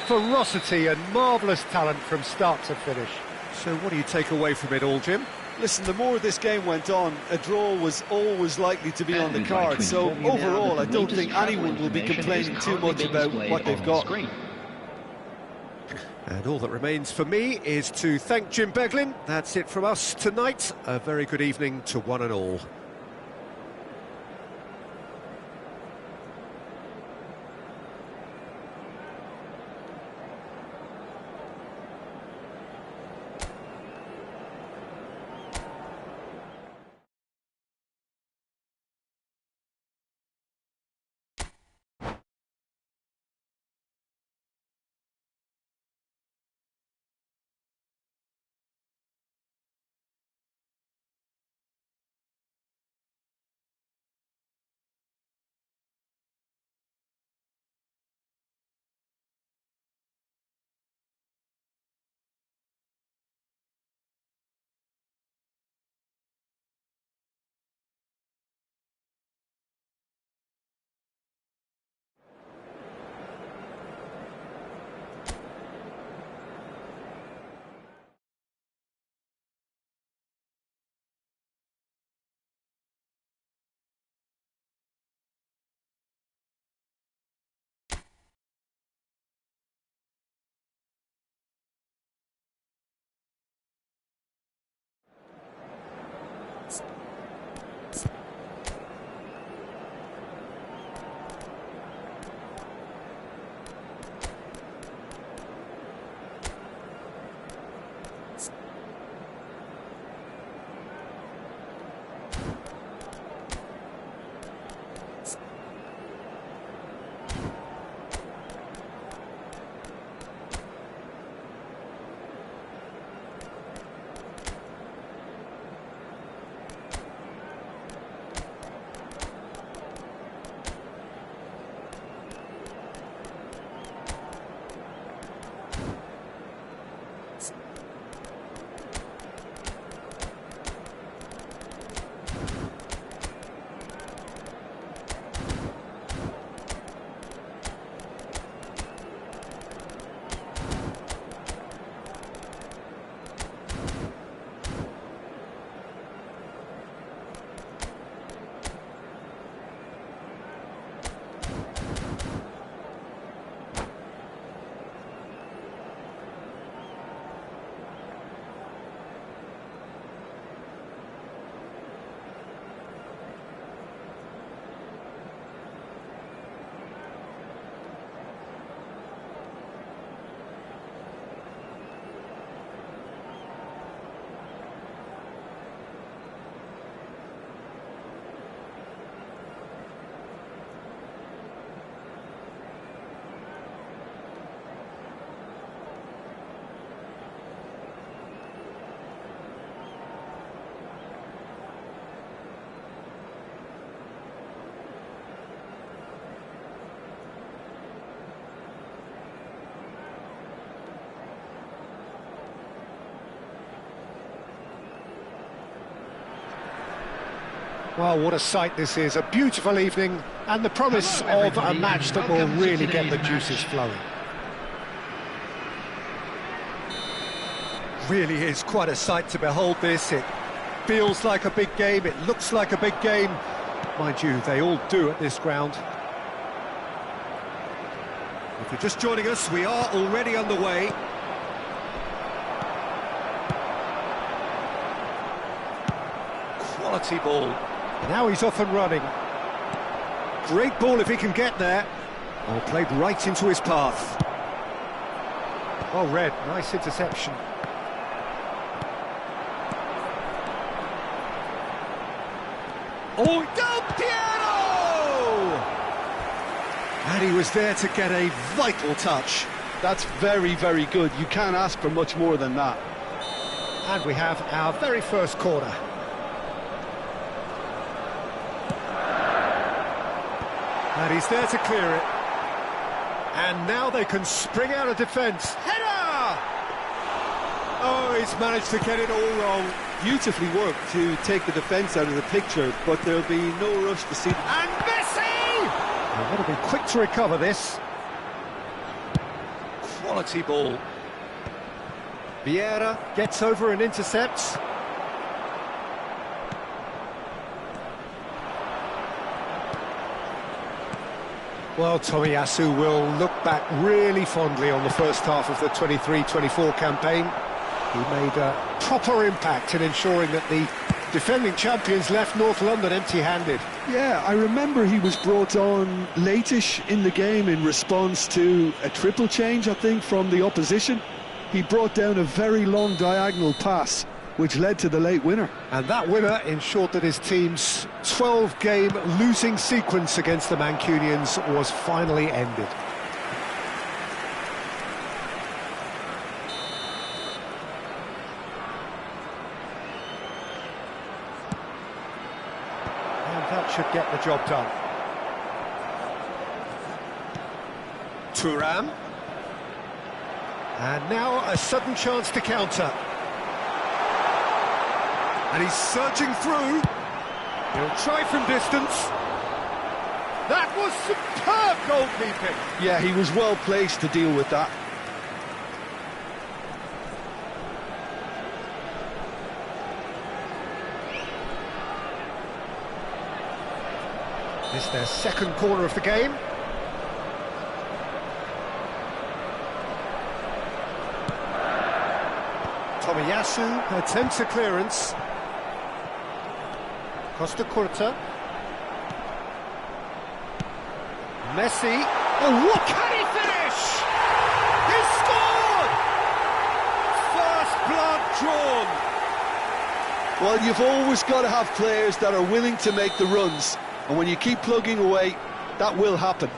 ferocity and marvellous talent from start to finish. So what do you take away from it all, Jim? Listen, the more this game went on, a draw was always likely to be on the card. So overall, I don't think anyone will be complaining too much about what they've got. And all that remains for me is to thank Jim Beglin. That's it from us tonight. A very good evening to one and all. Well, what a sight this is, a beautiful evening and the promise of a match that will really get the juices flowing. Really is quite a sight to behold this. It feels like a big game, it looks like a big game. Mind you, they all do at this ground. If you're just joining us, we are already underway. Quality ball. Now he's off and running. Great ball if he can get there. Oh, played right into his path. Oh, Red, nice interception. Oh, Del Piero! And he was there to get a vital touch. That's very, very good. You can't ask for much more than that. And we have our very first corner. And he's there to clear it. And now they can spring out of defence. Header! Oh, he's managed to get it all wrong. Beautifully worked to take the defence out of the picture, but there'll be no rush to see... And Messi! They've got to be quick to recover this. Quality ball. Vieira gets over and intercepts. Well, Tomiyasu will look back really fondly on the first half of the 23-24 campaign. He made a proper impact in ensuring that the defending champions left North London empty-handed. Yeah, I remember he was brought on late-ish in the game in response to a triple change, I think, from the opposition. He brought down a very long diagonal pass, which led to the late winner. And that winner ensured that his team's 12-game losing sequence against the Mancunians was finally ended. And that should get the job done. Thuram. And now a sudden chance to counter. And he's surging through. He'll try from distance. That was superb goalkeeping. Yeah, he was well placed to deal with that. This is their second corner of the game. Tomiyasu attempts a clearance. Costa Curta. Messi. Oh, what can he finish? He scored! First blood drawn. Well, you've always got to have players that are willing to make the runs. And when you keep plugging away, that will happen.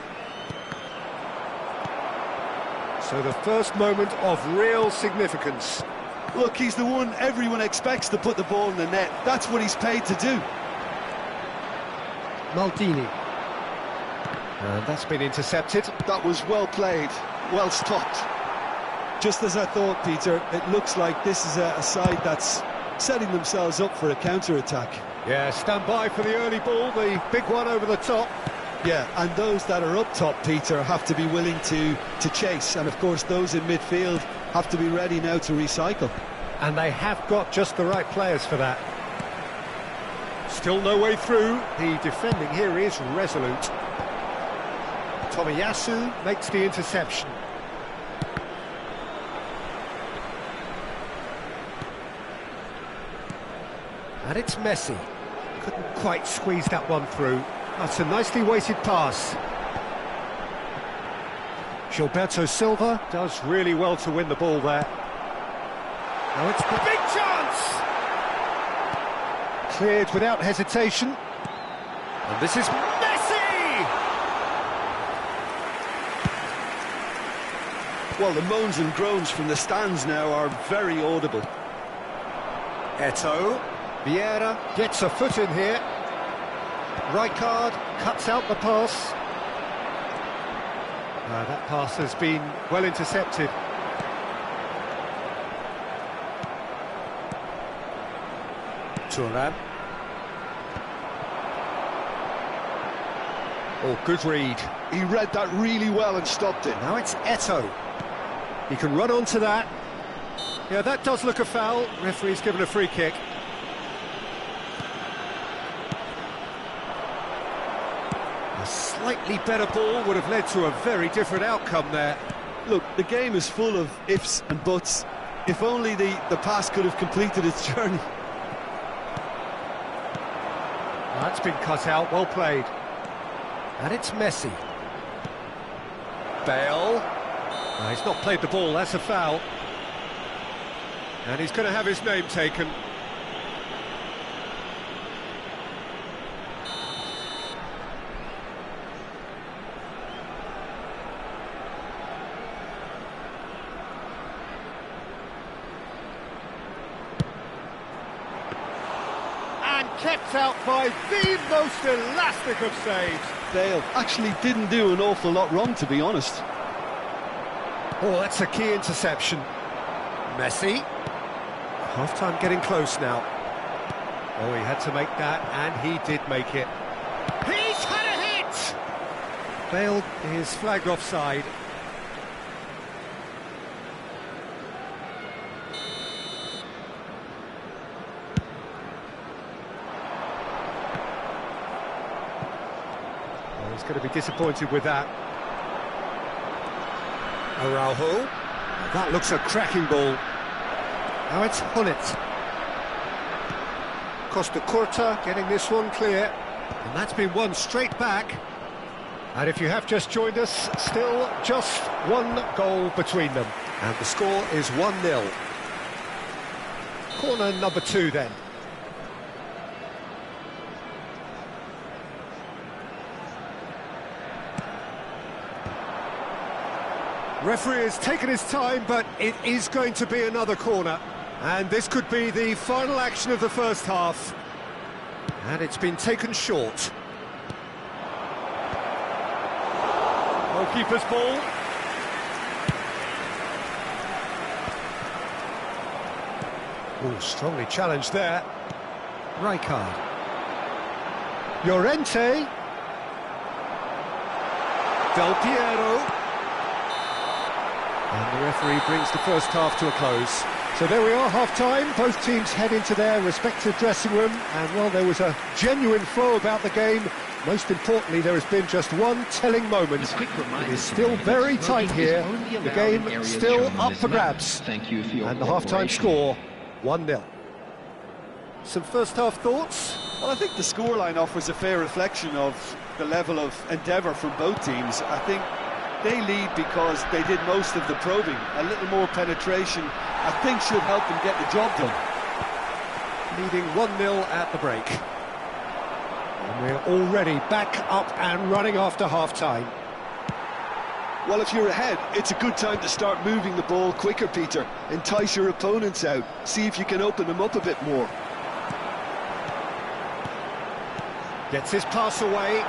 So the first moment of real significance. Look, he's the one everyone expects to put the ball in the net. That's what he's paid to do. Maldini. And that's been intercepted. That was well played, well stopped. Just as I thought, Peter, it looks like this is a side that's setting themselves up for a counter-attack. Yeah, stand by for the early ball, the big one over the top. Yeah, and those that are up top, Peter, have to be willing to chase. And, of course, those in midfield have to be ready now to recycle. And they have got just the right players for that. Still no way through. The defending here is resolute. Tomiyasu makes the interception. And it's Messi. Couldn't quite squeeze that one through. That's a nicely weighted pass. Gilberto Silva does really well to win the ball there. Now it's a big chance! Cleared without hesitation. And this is Messi! Well, the moans and groans from the stands now are very audible. Eto'o. Vieira gets a foot in here. Rijkaard cuts out the pass. That pass has been well intercepted. Thuram. Oh, good read. He read that really well and stopped it. Now it's Eto'o. He can run onto that. Yeah, that does look a foul. Referee's given a free kick. A slightly better ball would have led to a very different outcome there. Look, the game is full of ifs and buts. If only the pass could have completed its journey. That's been cut out, well played. And it's Messi. Bale. No, he's not played the ball, that's a foul. And he's going to have his name taken. kept out by the most elastic of saves. Bale actually didn't do an awful lot wrong, to be honest. Oh, that's a key interception. Messi. Half-time getting close now. Oh, he had to make that, and he did make it. He's had a hit! Bale is flagged offside. Oh, he's going to be disappointed with that. Araujo. That looks a cracking ball. Now it's Hullet. Costa Curta getting this one clear. And that's been won straight back. And if you have just joined us, still just one goal between them. And the score is 1-0. Corner number 2 then. Referee has taken his time, but it is going to be another corner. And this could be the final action of the first half. And it's been taken short. Goalkeeper's ball. Oh, strongly challenged there. Rijkaard. Llorente. Del Piero. And the referee brings the first half to a close. So there we are, half-time. Both teams head into their respective dressing room. And, well, there was a genuine flow about the game. Most importantly, there has been just one telling moment. It is still very tight here. The game still up for grabs. And the half-time score, 1-0. Some first-half thoughts? Well, I think the scoreline offers a fair reflection of the level of endeavour from both teams. I think they lead because they did most of the probing. A little more penetration, I think, should help them get the job done. Leading 1-0 at the break. And we're already back up and running after half-time. Well, if you're ahead, it's a good time to start moving the ball quicker, Peter. Entice your opponents out. See if you can open them up a bit more. Gets his pass away.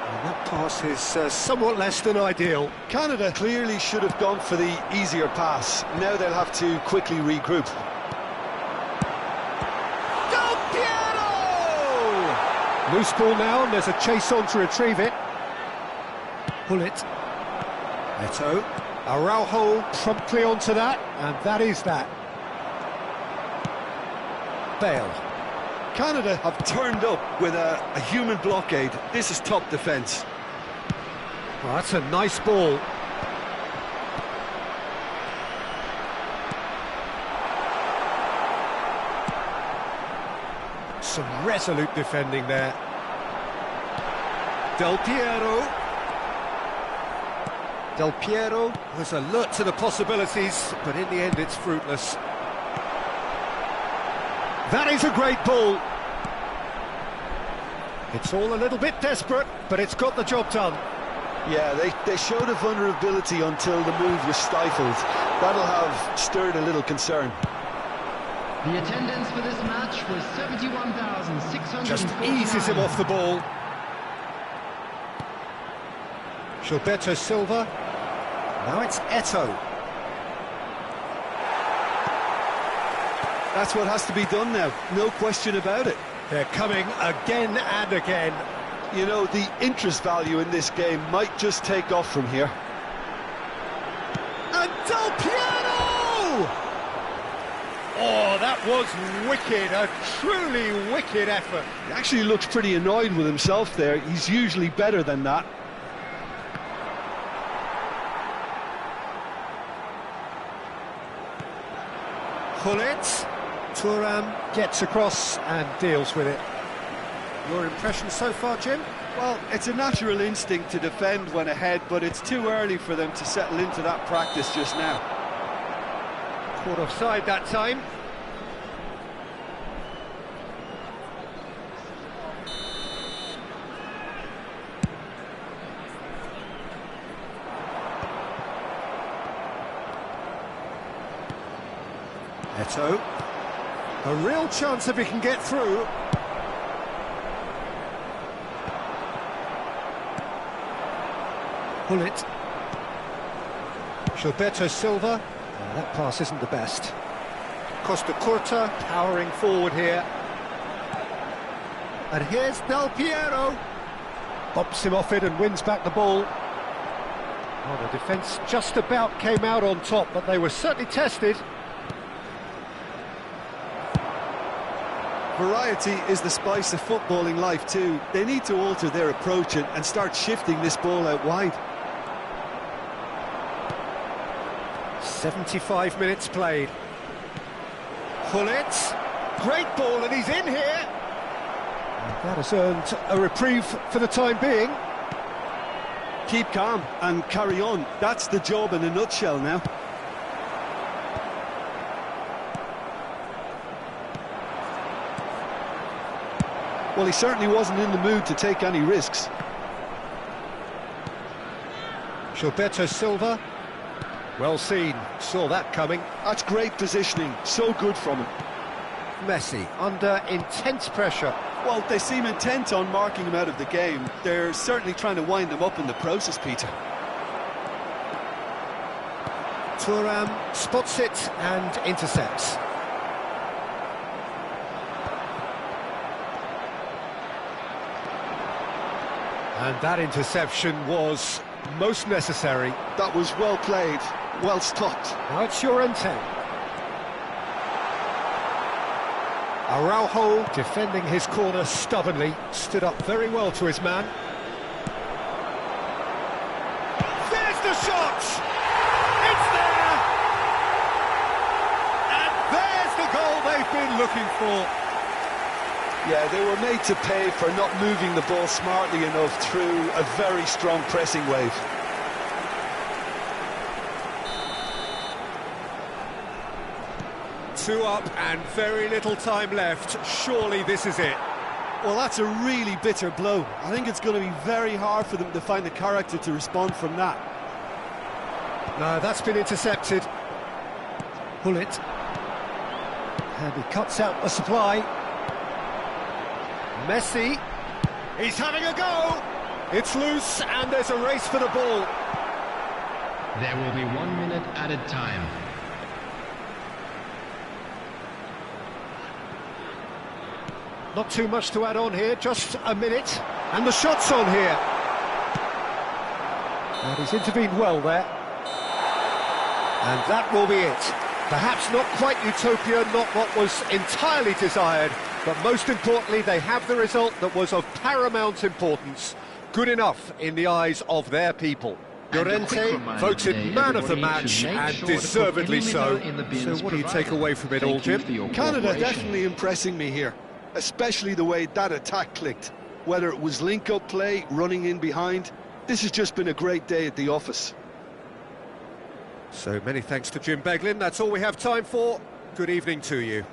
And that pass is somewhat less than ideal. Canada clearly should have gone for the easier pass. Now they'll have to quickly regroup. Del Piero! Loose ball now, and there's a chase on to retrieve it. Hullet. Neto. Araujo promptly onto that, and that is that. Bale. Canada have turned up with a human blockade. This is top defence. Well, that's a nice ball. Some resolute defending there. Del Piero. Del Piero was alert to the possibilities, but in the end it's fruitless. That is a great ball. It's all a little bit desperate, but it's got the job done. Yeah, they showed a vulnerability until the move was stifled. That'll have stirred a little concern. The attendance for this match was 71,600. Just eases him off the ball. Gilberto Silva. Now it's Eto'o. That's what has to be done now, no question about it. They're coming again and again. You know, the interest value in this game might just take off from here. And Del Piero! Oh, that was wicked, a truly wicked effort. He actually looks pretty annoyed with himself there. He's usually better than that. Hullet. Thuram gets across and deals with it. Your impression so far, Jim? Well, it's a natural instinct to defend when ahead, but it's too early for them to settle into that practice just now. Caught offside that time. Eto'o. A real chance if he can get through. Pull it. Gilberto Silva. That pass isn't the best. Costa Curta powering forward here. And here's Del Piero. Bumps him off it and wins back the ball. Oh, the defence just about came out on top, but they were certainly tested. Variety is the spice of footballing life too. They need to alter their approach and start shifting this ball out wide. 75 minutes played. Pull it. Great ball, and he's in here. That has earned a reprieve for the time being. Keep calm and carry on. That's the job in a nutshell now. Well, he certainly wasn't in the mood to take any risks. Gilberto Silva. Well seen, saw that coming. That's great positioning, so good from him. Messi under intense pressure. Well, they seem intent on marking him out of the game. They're certainly trying to wind him up in the process, Peter. Thuram spots it and intercepts. And that interception was most necessary. That was well played, well stopped. Now it's Llorente. Araujo defending his corner stubbornly, stood up very well to his man. There's the shot! It's there! And there's the goal they've been looking for. Yeah, they were made to pay for not moving the ball smartly enough through a very strong pressing wave. Two up and very little time left. Surely this is it. Well, that's a really bitter blow. I think it's going to be very hard for them to find the character to respond from that. No, that's been intercepted. Pull it. And he cuts out the supply. Messi. He's having a go. It's loose and there's a race for the ball. There will be 1 minute added time. Not too much to add on here, just a minute. And the shot's on here. And he's intervened well there. And that will be it. Perhaps not quite utopia, not what was entirely desired, but most importantly, they have the result that was of paramount importance. Good enough in the eyes of their people. Llorente voted man of the match, and deservedly so. So what do you take away from it all, Jim? Canada definitely impressing me here, especially the way that attack clicked. Whether it was link-up play, running in behind, this has just been a great day at the office. So many thanks to Jim Beglin. That's all we have time for. Good evening to you.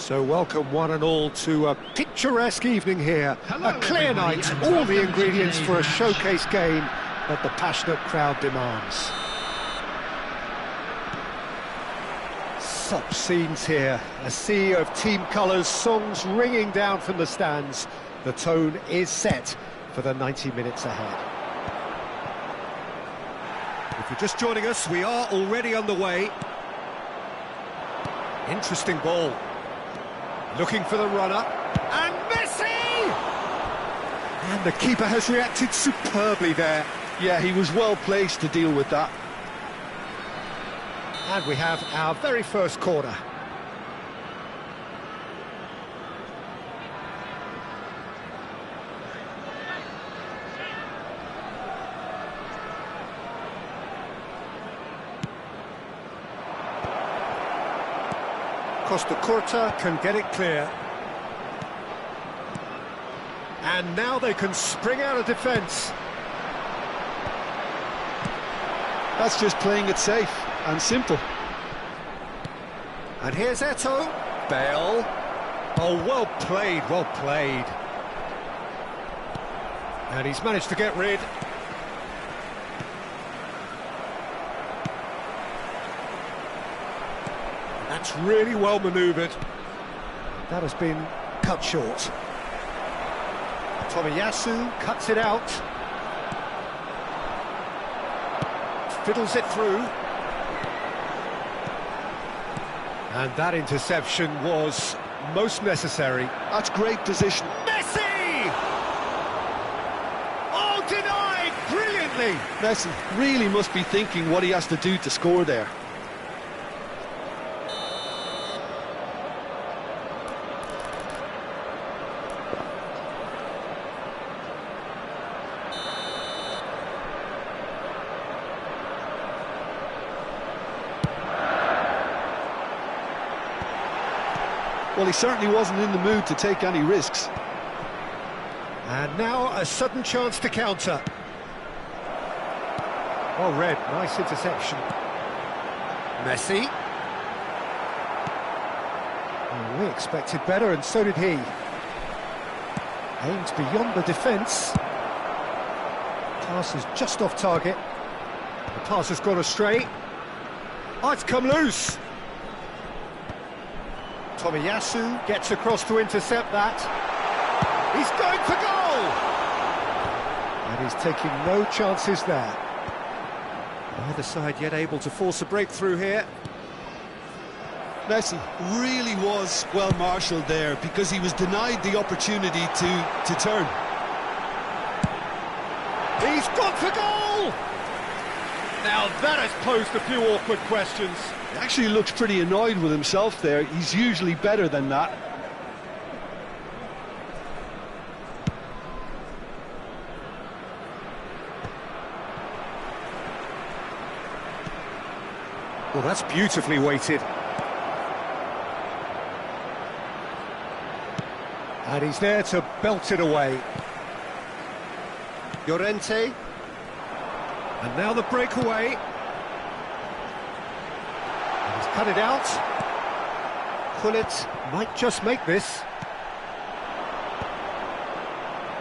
So welcome one and all to a picturesque evening here. Hello, A clear everybody, night, and all welcome the to ingredients today's for a match. showcase game that the passionate crowd demands. Such scenes here, a sea of team colours, songs ringing down from the stands. The tone is set for the 90 minutes ahead. If you're just joining us, we are already underway. Interesting ball. Looking for the runner. And Messi! And the keeper has reacted superbly there. Yeah, he was well placed to deal with that. And we have our very first corner. Costa Curta can get it clear. And now they can spring out of defence. That's just playing it safe and simple. And here's Eto'o. Bale. Oh, well played, well played. And he's managed to get rid. That's really well manoeuvred. That has been cut short. Tomiyasu cuts it out. Fiddles it through. And that interception was most necessary. That's great position. Messi! Oh, denied brilliantly! Messi really must be thinking what he has to do to score there. Well, he certainly wasn't in the mood to take any risks. And now a sudden chance to counter. Well read, nice interception. Messi. Oh, we expected better, and so did he. Aims beyond the defence. Pass is just off target. The pass has gone astray. Oh, it's come loose. Tomiyasu gets across to intercept that. He's going for goal! And he's taking no chances there. Neither side yet able to force a breakthrough here. Messi really was well marshalled there because he was denied the opportunity to turn. He's gone for goal! Now that has posed a few awkward questions. He actually looks pretty annoyed with himself there. He's usually better than that. Well, that's beautifully weighted. And he's there to belt it away. Llorente. And now the breakaway. And he's cut it out. Gullit might just make this.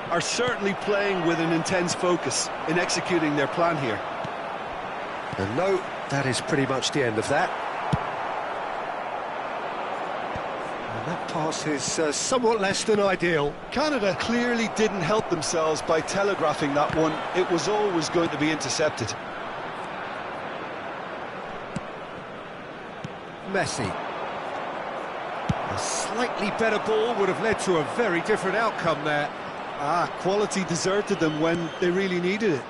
Are certainly playing with an intense focus in executing their plan here. And no, that is pretty much the end of that. And that pass is somewhat less than ideal. Canada clearly didn't help themselves by telegraphing that one. It was always going to be intercepted. Messi. A slightly better ball would have led to a very different outcome there. Quality deserted them when they really needed it.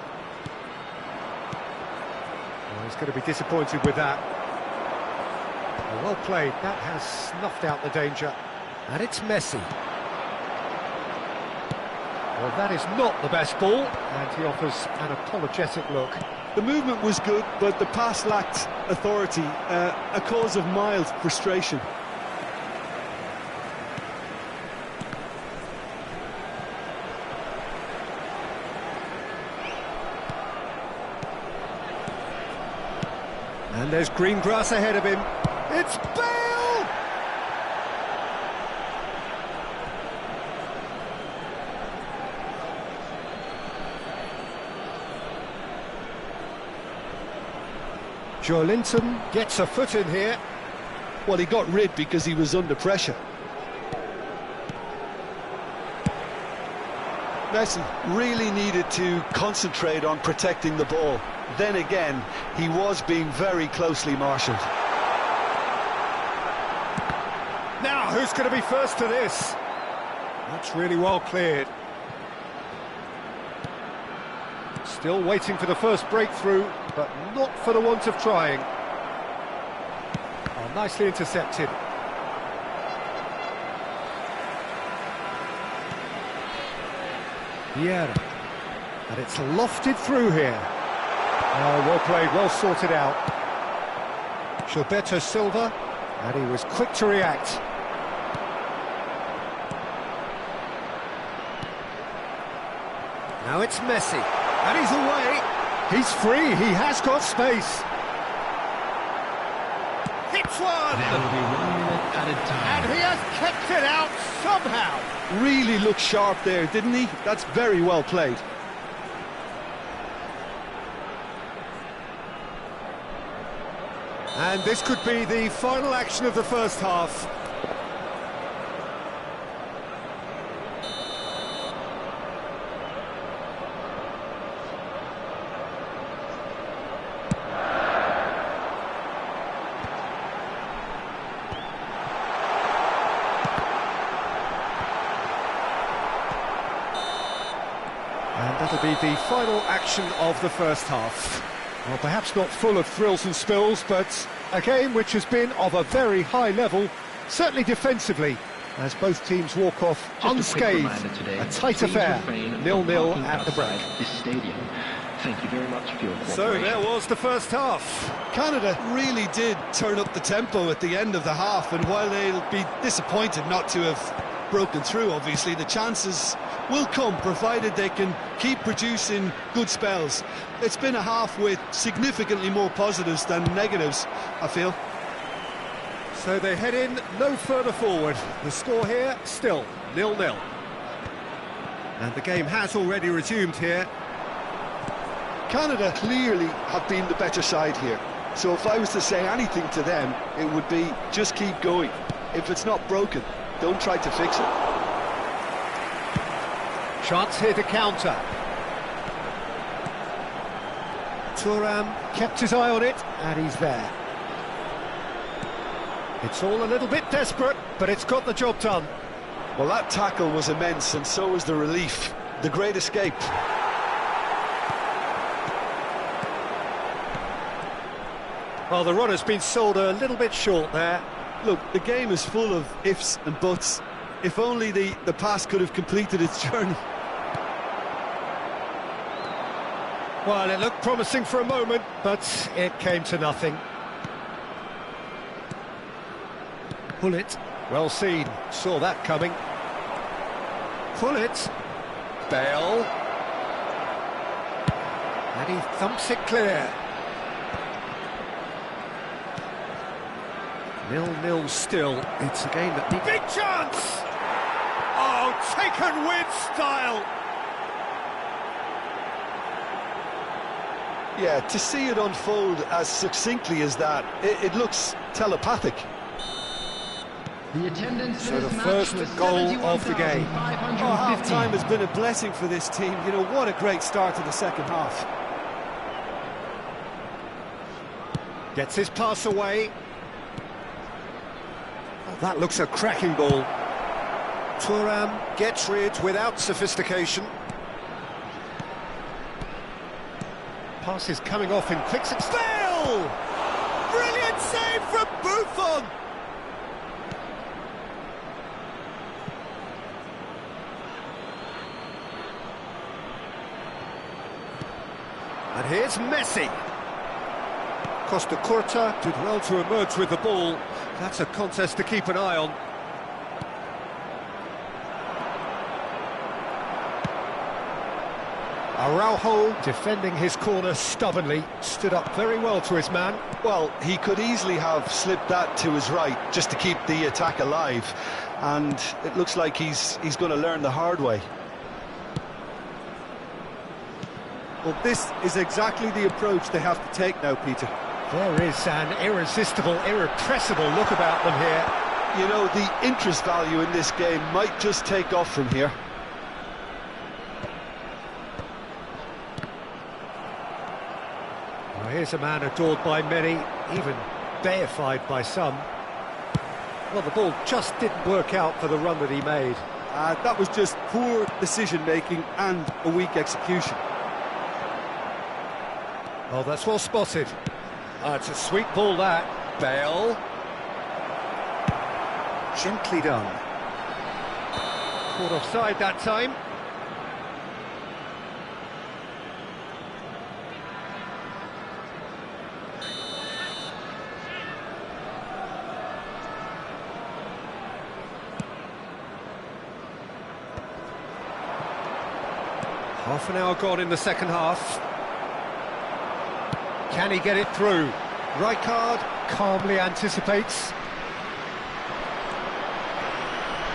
Well, he's going to be disappointed with that. Well played, that has snuffed out the danger. And it's Messi. Well, that is not the best ball, and he offers an apologetic look. The movement was good, but the pass lacked authority, a cause of mild frustration. And there's green grass ahead of him. It's Bale! Joelinton gets a foot in here. Well, he got rid because he was under pressure. Messi really needed to concentrate on protecting the ball. Then again, he was being very closely marshalled. Now, who's going to be first to this? That's really well cleared. Still waiting for the first breakthrough, but not for the want of trying. Oh, nicely intercepted. Vieira. And it's lofted through here. Oh, well played, well sorted out. Gilberto Silva, and he was quick to react. Now it's Messi, and he's away. He's free, he has got space. Hits one! There will be 1 minute added time. And he has kept it out somehow. Really looked sharp there, didn't he? That's very well played. And this could be the final action of the first half. And that'll be the final action of the first half. Well, perhaps not full of thrills and spills, but a game which has been of a very high level, certainly defensively, as both teams walk off unscathed. A tight affair, 0-0 at the break. This stadium. Thank you very much for your cooperation. So there was the first half. Canada really did turn up the tempo at the end of the half, and while they'll be disappointed not to have broken through, obviously, the chances will come, provided they can keep producing good spells. It's been a half with significantly more positives than negatives, I feel. So they head in no further forward. The score here, still 0-0. And the game has already resumed here. Canada clearly have been the better side here. So if I was to say anything to them, it would be just keep going. If it's not broken, don't try to fix it. Chance here to counter. Thuram kept his eye on it, and he's there. It's all a little bit desperate, but it's got the job done. Well, that tackle was immense, and so was the relief. The great escape. Well, the runner's been sold a little bit short there. Look, the game is full of ifs and buts. If only the pass could have completed its journey. Well, it looked promising for a moment, but it came to nothing. Pullet, well seen, saw that coming. Pullet, Bale, and he thumps it clear. 0-0 still. It's a game that needs... Big chance! Oh, taken with style! Yeah, to see it unfold as succinctly as that, it looks telepathic. The attendance So for the this match first was goal of the game. 71,550. Half-time has been a blessing for this team. You know, what a great start to the second half. Gets his pass away. Oh, that looks a cracking ball. Thuram gets rid without sophistication. Pass is coming off in quick succession. Bale! Brilliant save from Buffon! And here's Messi. Costa Curta did well to emerge with the ball. That's a contest to keep an eye on. Araujo, defending his corner stubbornly, stood up very well to his man. Well, he could easily have slipped that to his right just to keep the attack alive, and it looks like he's going to learn the hard way. Well, this is exactly the approach they have to take now, Peter. There is an irresistible, irrepressible look about them here. You know, the interest value in this game might just take off from here. Well, here's a man adored by many, even deified by some. Well, the ball just didn't work out for the run that he made. That was just poor decision-making and a weak execution. Oh, that's well spotted. It's a sweet ball, that. Bale. Gently done. Caught offside that time. Half an hour gone in the second half. Can he get it through? Rijkaard calmly anticipates.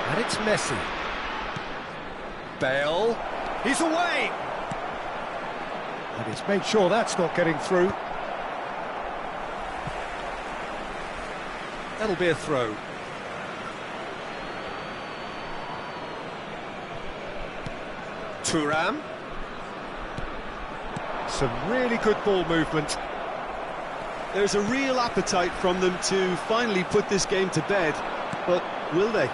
And it's Messi. Bale. He's away! And he's made sure that's not getting through. That'll be a throw. Thuram. Some really good ball movement. There's a real appetite from them to finally put this game to bed, but will they?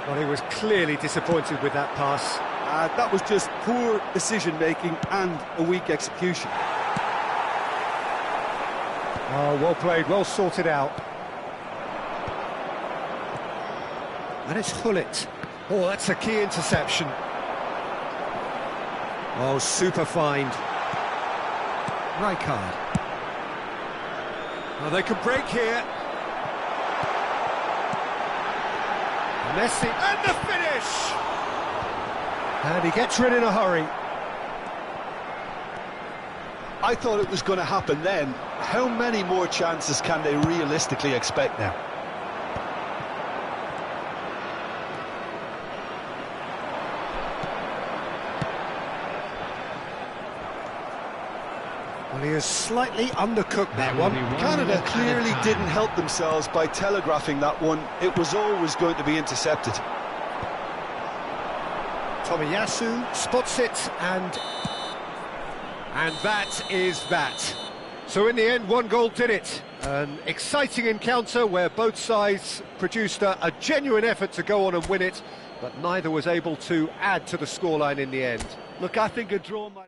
Well, he was clearly disappointed with that pass. That was just poor decision-making and a weak execution. Oh, well played, well sorted out. And it's Hullet. Oh, that's a key interception. Oh, super find. Rijkaard. Oh, they could break here. Messi, and the finish! And he gets rid in a hurry. I thought it was going to happen then. How many more chances can they realistically expect now? Well, he has slightly undercooked that one. Canada clearly didn't help themselves by telegraphing that one. It was always going to be intercepted. Tomiyasu spots it, and that is that. So in the end, one goal did it. An exciting encounter where both sides produced a genuine effort to go on and win it, but neither was able to add to the scoreline in the end. Look, I think a draw might...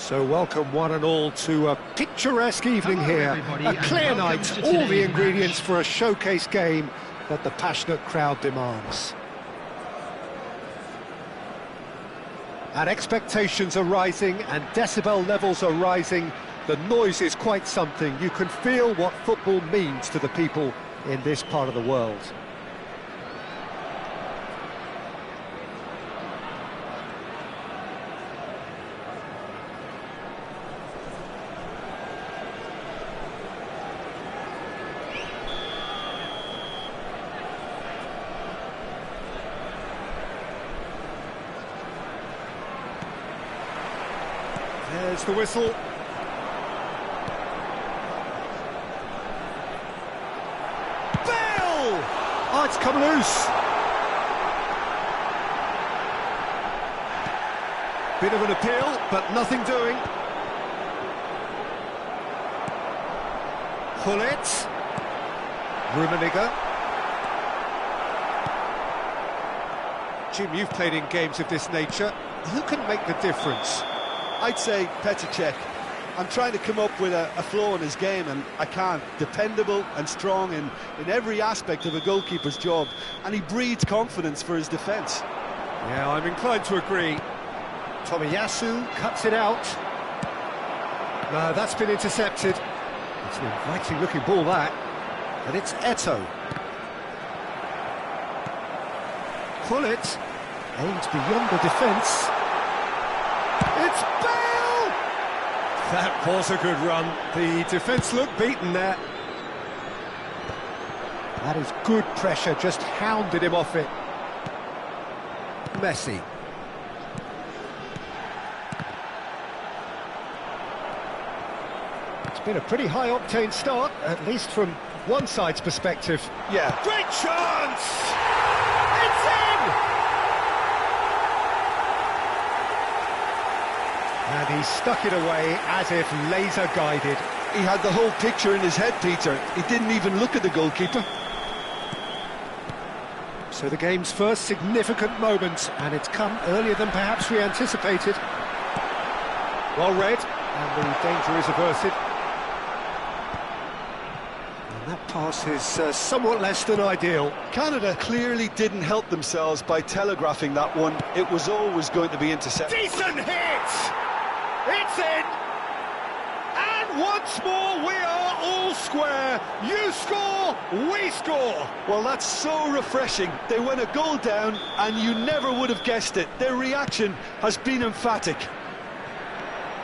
So welcome one and all to a picturesque evening Hello, here. everybody, A and clear welcome night, to all the today's ingredients match. for a showcase game that the passionate crowd demands. And expectations are rising and decibel levels are rising. The noise is quite something. You can feel what football means to the people in this part of the world. There's the whistle. Bale! Oh, it's come loose. Bit of an appeal, but nothing doing. Gullit. Rummenigge. Jim, you've played in games of this nature. Who can make the difference? I'd say Petr Cech. I'm trying to come up with a flaw in his game, and I can't. Dependable and strong in every aspect of a goalkeeper's job, and he breeds confidence for his defence. Yeah, I'm inclined to agree. Tomiyasu cuts it out. No, that's been intercepted. It's an inviting-looking ball, that. And it's Eto'o. Gullit aims beyond the defence. It's Bale! That was a good run. The defence looked beaten there. That is good pressure, just hounded him off it. Messi. It's been a pretty high-octane start, at least from one side's perspective. Yeah. Great chance! It's in! And he stuck it away as if laser-guided. He had the whole picture in his head, Peter. He didn't even look at the goalkeeper. So the game's first significant moment, and it's come earlier than perhaps we anticipated. Well read, and the danger is averted. And that pass is somewhat less than ideal. Canada clearly didn't help themselves by telegraphing that one. It was always going to be intercepted. Decent hit! It's in! And once more we are all square. You score, we score! Well, that's so refreshing. They went a goal down, and you never would have guessed it. Their reaction has been emphatic.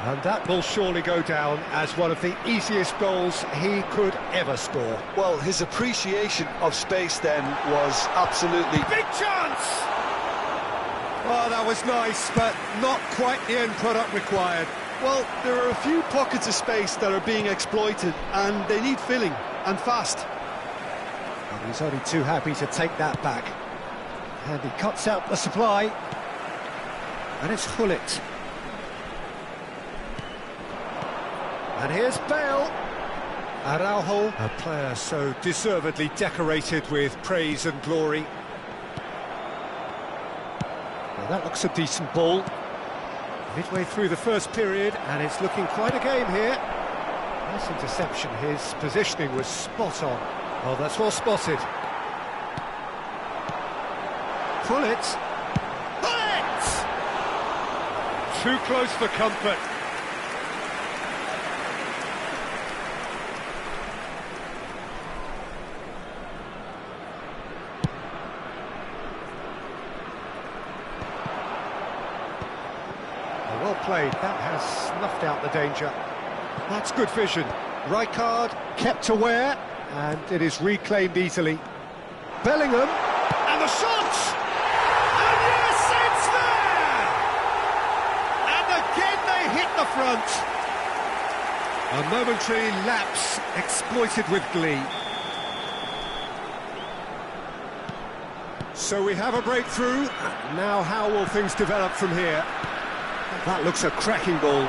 And that will surely go down as one of the easiest goals he could ever score. Well, his appreciation of space then was absolutely... Big chance! Oh, that was nice, but not quite the end product required. Well, there are a few pockets of space that are being exploited, and they need filling, and fast. And he's only too happy to take that back. And he cuts out the supply. And it's Gullit. And here's Bale. Araujo, a player so deservedly decorated with praise and glory. Well, that looks a decent ball. Midway through the first period, and it's looking quite a game here. Nice interception, his positioning was spot on. Oh, that's well spotted. Gullit! Gullit! Too close for comfort. Well played, that has snuffed out the danger. That's good vision. Rijkaard kept aware, and it is reclaimed easily. Bellingham, and the shot! And yes, it's there! And again they hit the front. A momentary lapse exploited with glee. So we have a breakthrough. Now how will things develop from here? That looks a cracking ball.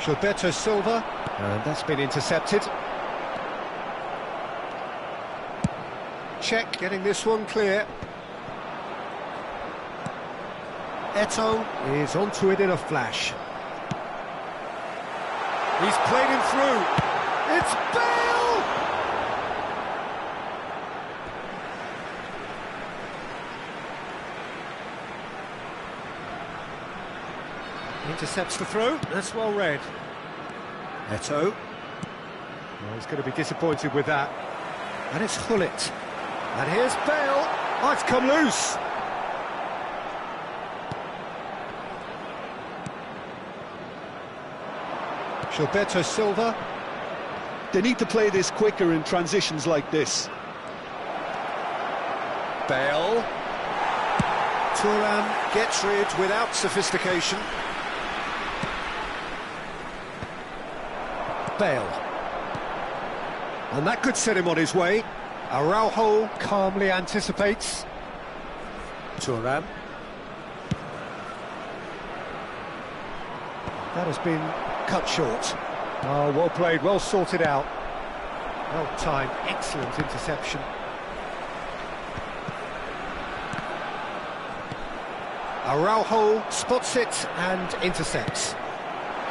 Gilberto Silva, and that's been intercepted. Cech getting this one clear. Eto'o is onto it in a flash. He's played him through. It's Bale! Intercepts the throw. That's well read. Eto'o. Well, he's going to be disappointed with that. And it's Hullet. And here's Bale. Oh, it's come loose. Gilberto Silva. They need to play this quicker in transitions like this. Bale. Thuram gets rid without sophistication. Bale. And that could set him on his way. Araujo calmly anticipates. Thuram. That has been cut short. Oh, well played, well sorted out. Well timed, excellent interception. Araujo spots it and intercepts.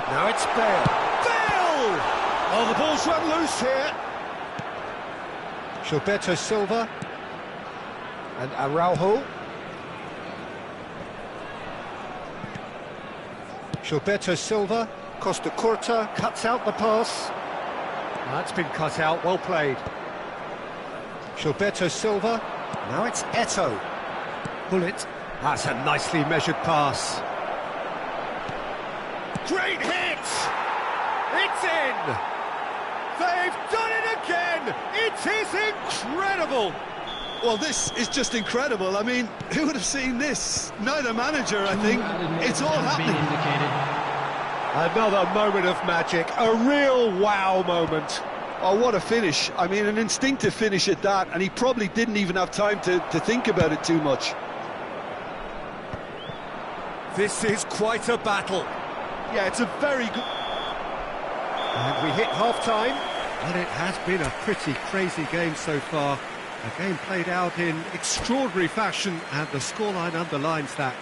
Now it's Bale. Bale! Oh, the ball's run loose here. Gilberto Silva and Araujo. Gilberto Silva, Costa Curta, cuts out the pass. That's been cut out, well played. Gilberto Silva, now it's Eto'o. Hullet, that's a nicely measured pass. Great hit! It's in! They've done it again! It is incredible! Well, this is just incredible. I mean, who would have seen this? Neither manager, I think. It's all happening. Another moment of magic, a real wow moment. Oh, what a finish. I mean, an instinctive finish at that, and he probably didn't even have time to think about it too much. This is quite a battle. Yeah, it's a very good... And we hit half-time. And it has been a pretty crazy game so far. A game played out in extraordinary fashion, and the scoreline underlines that.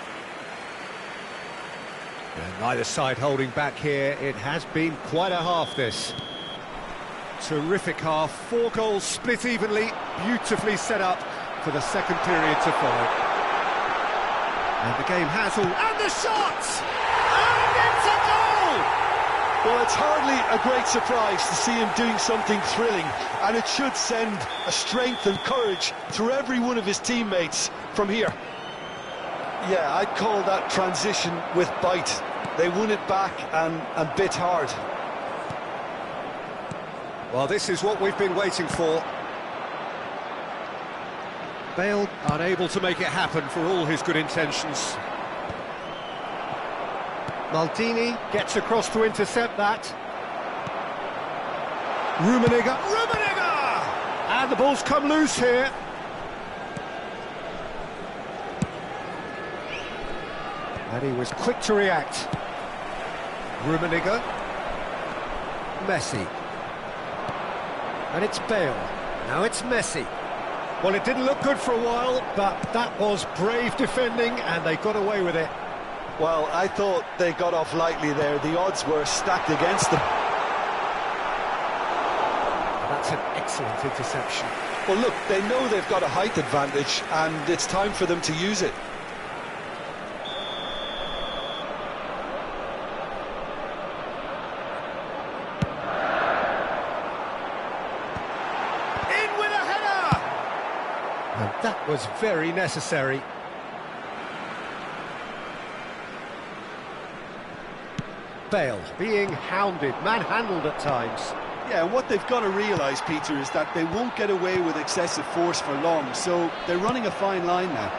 And neither side holding back here. It has been quite a half, this. Terrific half. 4 goals split evenly, beautifully set up for the second period to follow. And the game has all... And the shot! And it's a goal! Well, it's hardly a great surprise to see him doing something thrilling, and it should send a strength and courage through every one of his teammates from here. Yeah, I'd call that transition with bite. They won it back and bit hard. Well, this is what we've been waiting for. Bale unable to make it happen for all his good intentions. Maldini gets across to intercept that. Rummenigge! And the ball's come loose here. And he was quick to react. Rummenigge. Messi. And it's Bale. Now it's Messi. Well, it didn't look good for a while, but that was brave defending, and they got away with it. Well, I thought they got off lightly there. The odds were stacked against them. That's an excellent interception. Well, look, they know they've got a height advantage, and it's time for them to use it. In with a header! And that was very necessary. Bale being hounded, manhandled at times. Yeah, and what they've got to realise, Peter, is that they won't get away with excessive force for long, so they're running a fine line now.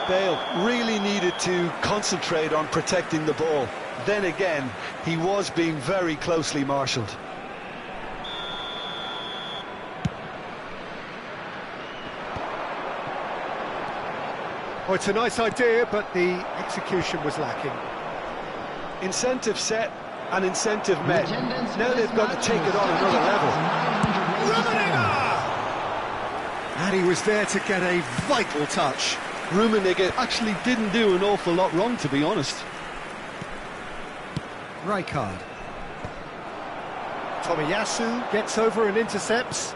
Bale really needed to concentrate on protecting the ball. Then again, he was being very closely marshalled. Oh, it's a nice idea, but the execution was lacking. Incentive set and incentive met. Now they've got to take it on another level. Rummenigge! And he was there to get a vital touch. Rummenigge actually didn't do an awful lot wrong, to be honest. Rijkaard. Tomiyasu gets over and intercepts.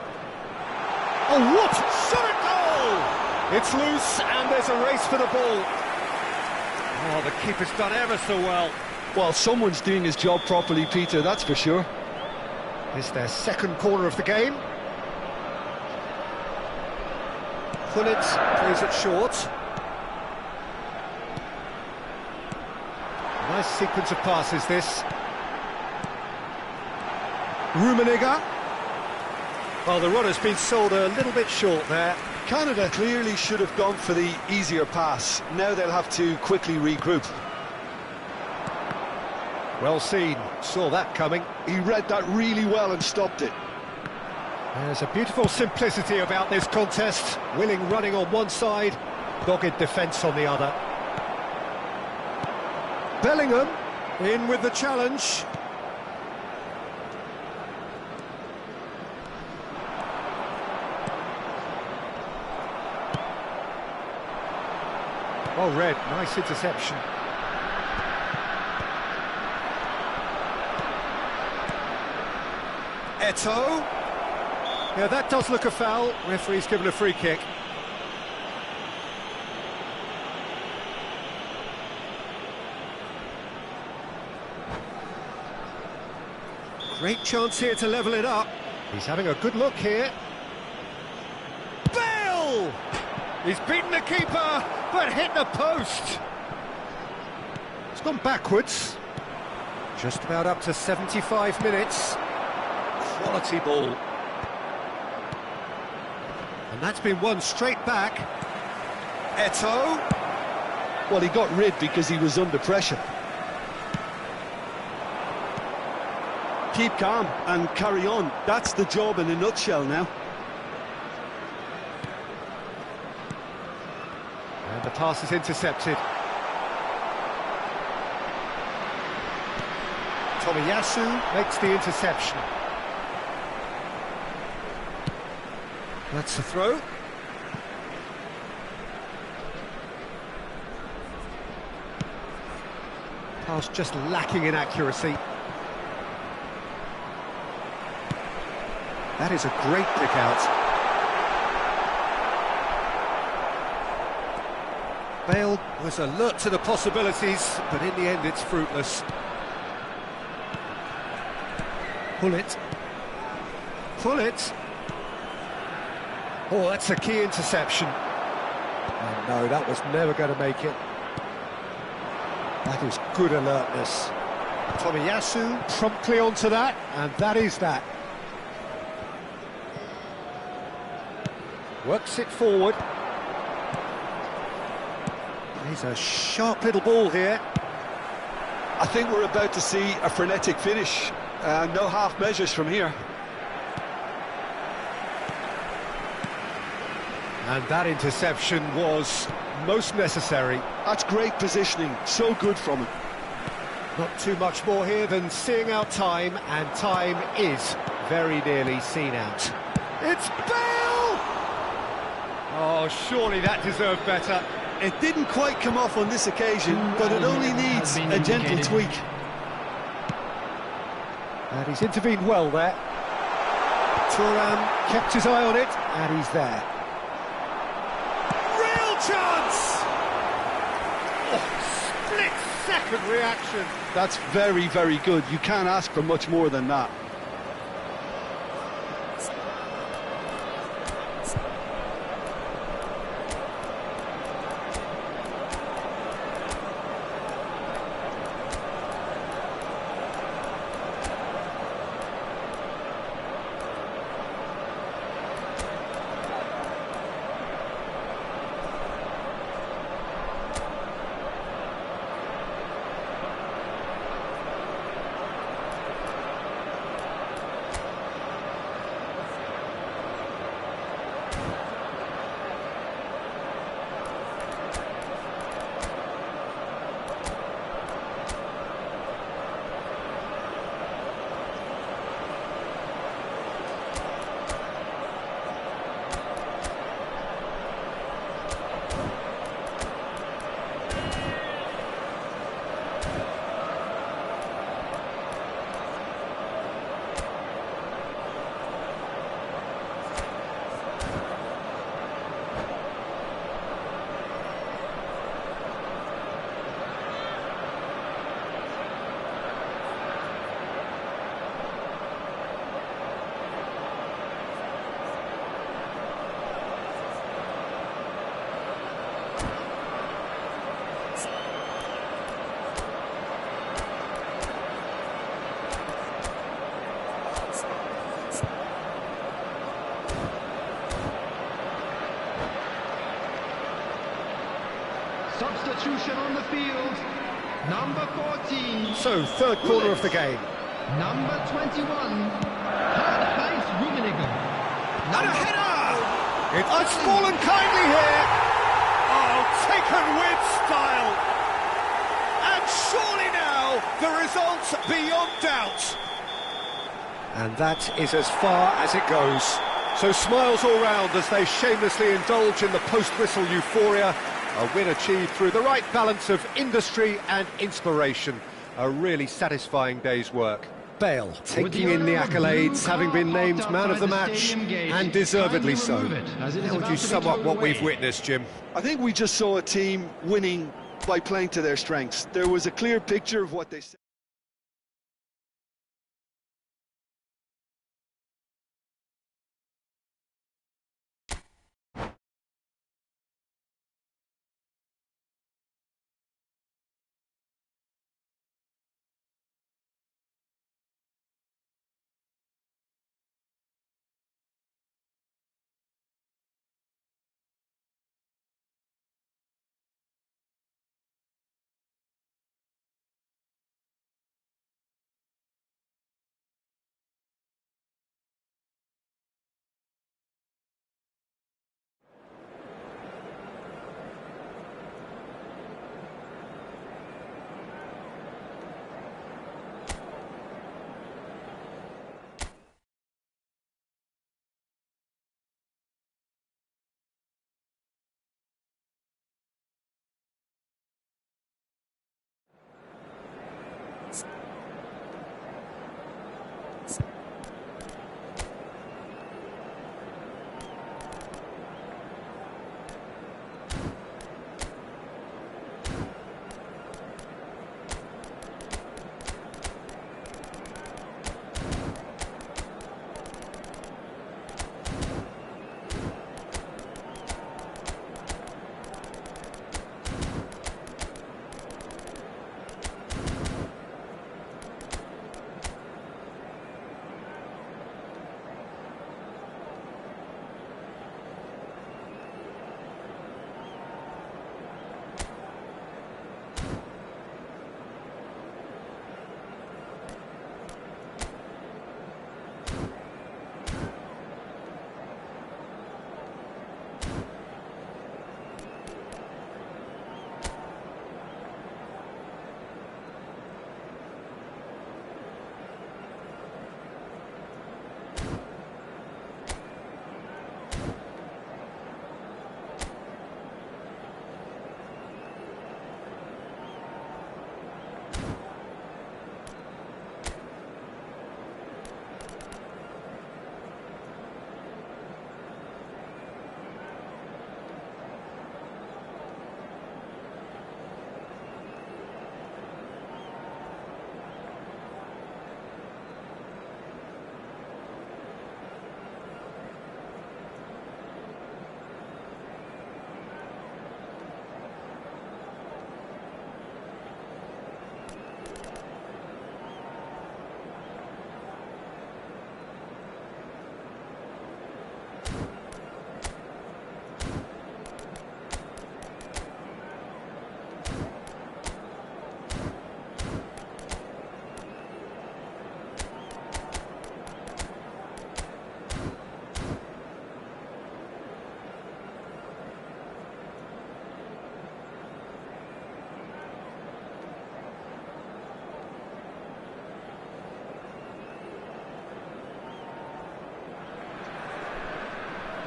Oh, what sort of goal! It's loose and there's a race for the ball. Oh, the keeper's done ever so well. Well, someone's doing his job properly, Peter, that's for sure. It's their second corner of the game. Gullit plays it short. Nice sequence of passes, this. Rummenigge. Well, the runner's been sold a little bit short there. Canada clearly should have gone for the easier pass. Now they'll have to quickly regroup. Well seen, saw that coming. He read that really well and stopped it. There's a beautiful simplicity about this contest. Willing running on one side, dogged defence on the other. Bellingham in with the challenge. Oh, Red, nice interception. Eto'o. Yeah, that does look a foul. Referee's given a free kick. Great chance here to level it up. He's having a good look here. Bale! He's beaten the keeper, but hit the post. It's gone backwards. Just about up to 75 minutes. Quality ball. And that's been won straight back. Eto'o. Well, he got rid because he was under pressure. Keep calm and carry on. That's the job in a nutshell now. And the pass is intercepted. Tomiyasu makes the interception. That's the throw. Pass just lacking in accuracy. That is a great pick out. Bale was alert to the possibilities, but in the end it's fruitless. Gullit. Oh, that's a key interception. Oh, no, that was never going to make it. That is good alertness. Tomiyasu promptly onto that, and that is that. Works it forward. He's a sharp little ball here. I think we're about to see a frenetic finish. No half measures from here. And that interception was most necessary. That's great positioning, so good from him. Not too much more here than seeing out time, and time is very nearly seen out. It's Bale! Oh, surely that deserved better. It didn't quite come off on this occasion, but it only needs a gentle tweak. And he's intervened well there. Thuram kept his eye on it, and he's there. Real chance! Oh, split-second reaction. That's very, very good. You can't ask for much more than that. substitution on the field. Number 14. So, third corner of the game. Number 21. Karl-Heinz Rummenigge. And a header! It's fallen kindly here. Oh, taken with style. And surely now, the result's beyond doubt. And that is as far as it goes. So smiles all round as they shamelessly indulge in the post-whistle euphoria. A win achieved through the right balance of industry and inspiration. A really satisfying day's work. Bale taking in the accolades, having been named man of the match, and deservedly so. How would you sum up what we've witnessed, Jim? I think we just saw a team winning by playing to their strengths. There was a clear picture of what they said.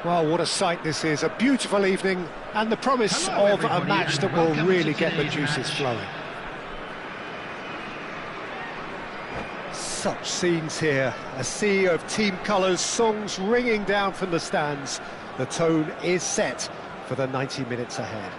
Well, what a sight this is. A beautiful evening and the promise of a match that will really get the juices flowing. Such scenes here. A sea of team colours, songs ringing down from the stands. The tone is set for the 90 minutes ahead.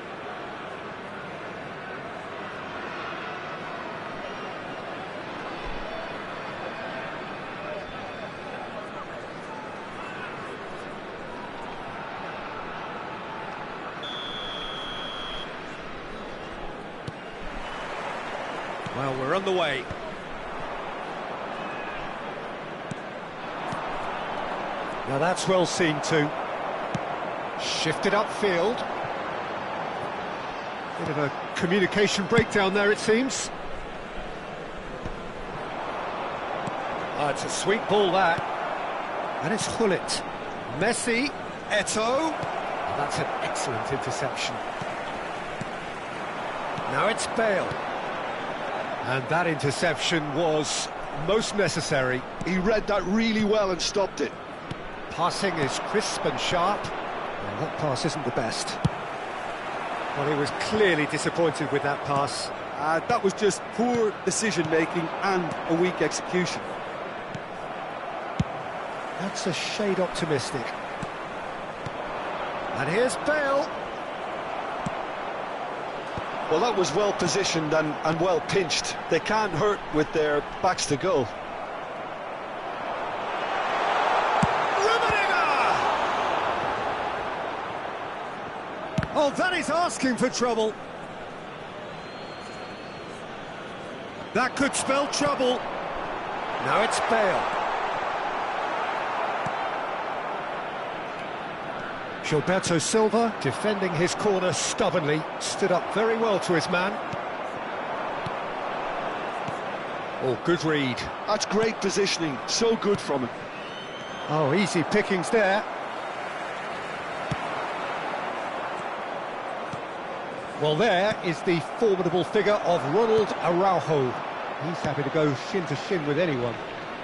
Well, we're on the way. Now that's well seen too. Shifted upfield. Bit of a Communication breakdown there, it seems. It's a sweet ball, that. And it's Hullet. Messi. Eto'o. That's an excellent interception. Now it's Bale. And that interception was most necessary. He read that really well and stopped it. Passing is crisp and sharp. Well, that pass isn't the best. Well, he was clearly disappointed with that pass. That was just poor decision-making and a weak execution. That's a shade optimistic. And here's Bale. Well, that was well positioned and well pinched. They can't hurt with their backs to goal. Oh, that is asking for trouble. That could spell trouble. Now it's Bale. Gilberto Silva, defending his corner stubbornly, stood up very well to his man. Oh, good read. That's great positioning, so good from him. Oh, easy pickings there. Well, there is the formidable figure of Ronald Araujo. He's happy to go shin to shin with anyone.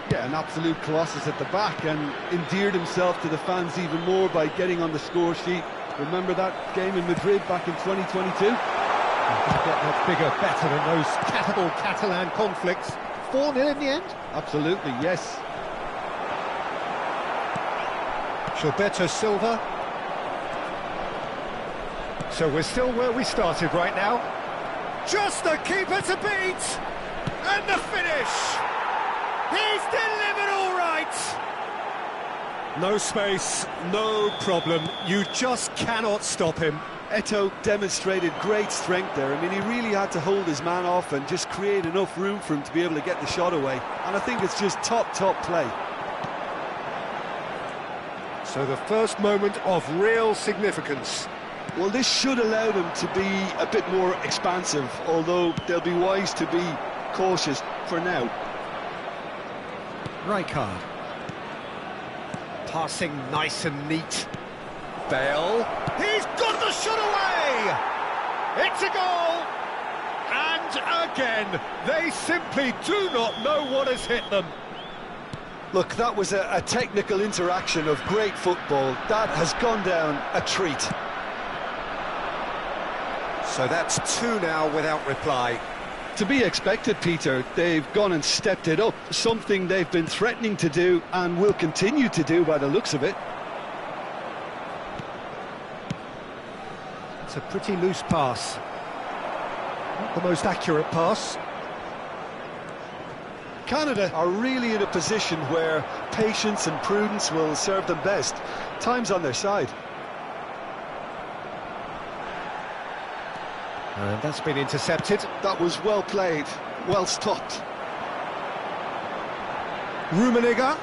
Yeah, an absolute colossus at the back, and endeared himself to the fans even more by getting on the score sheet. Remember that game in Madrid back in 2022? It can get much bigger, better than those capital Catalan conflicts. 4-0 in the end? Absolutely, yes. Gilberto Silva. So we're still where we started right now. Just the keeper to beat! And the finish! He's delivered all right! No space, no problem. You just cannot stop him. Eto'o demonstrated great strength there. I mean, he really had to hold his man off and just create enough room for him to be able to get the shot away. And I think it's just top play. So the first moment of real significance. Well, this should allow them to be a bit more expansive, although they'll be wise to be cautious for now. Rijkaard. Passing nice and neat. Bale. He's got the shot away! It's a goal! And again, they simply do not know what has hit them. Look, that was a technical interaction of great football. That has gone down a treat. So that's 2 now without reply. To be expected, Peter. They've gone and stepped it up, something they've been threatening to do and will continue to do by the looks of it. It's a pretty loose pass. Not the most accurate pass. Canada are really in a position where patience and prudence will serve them best. Time's on their side. And that's been intercepted. That was well played, well stopped. Rummenigge.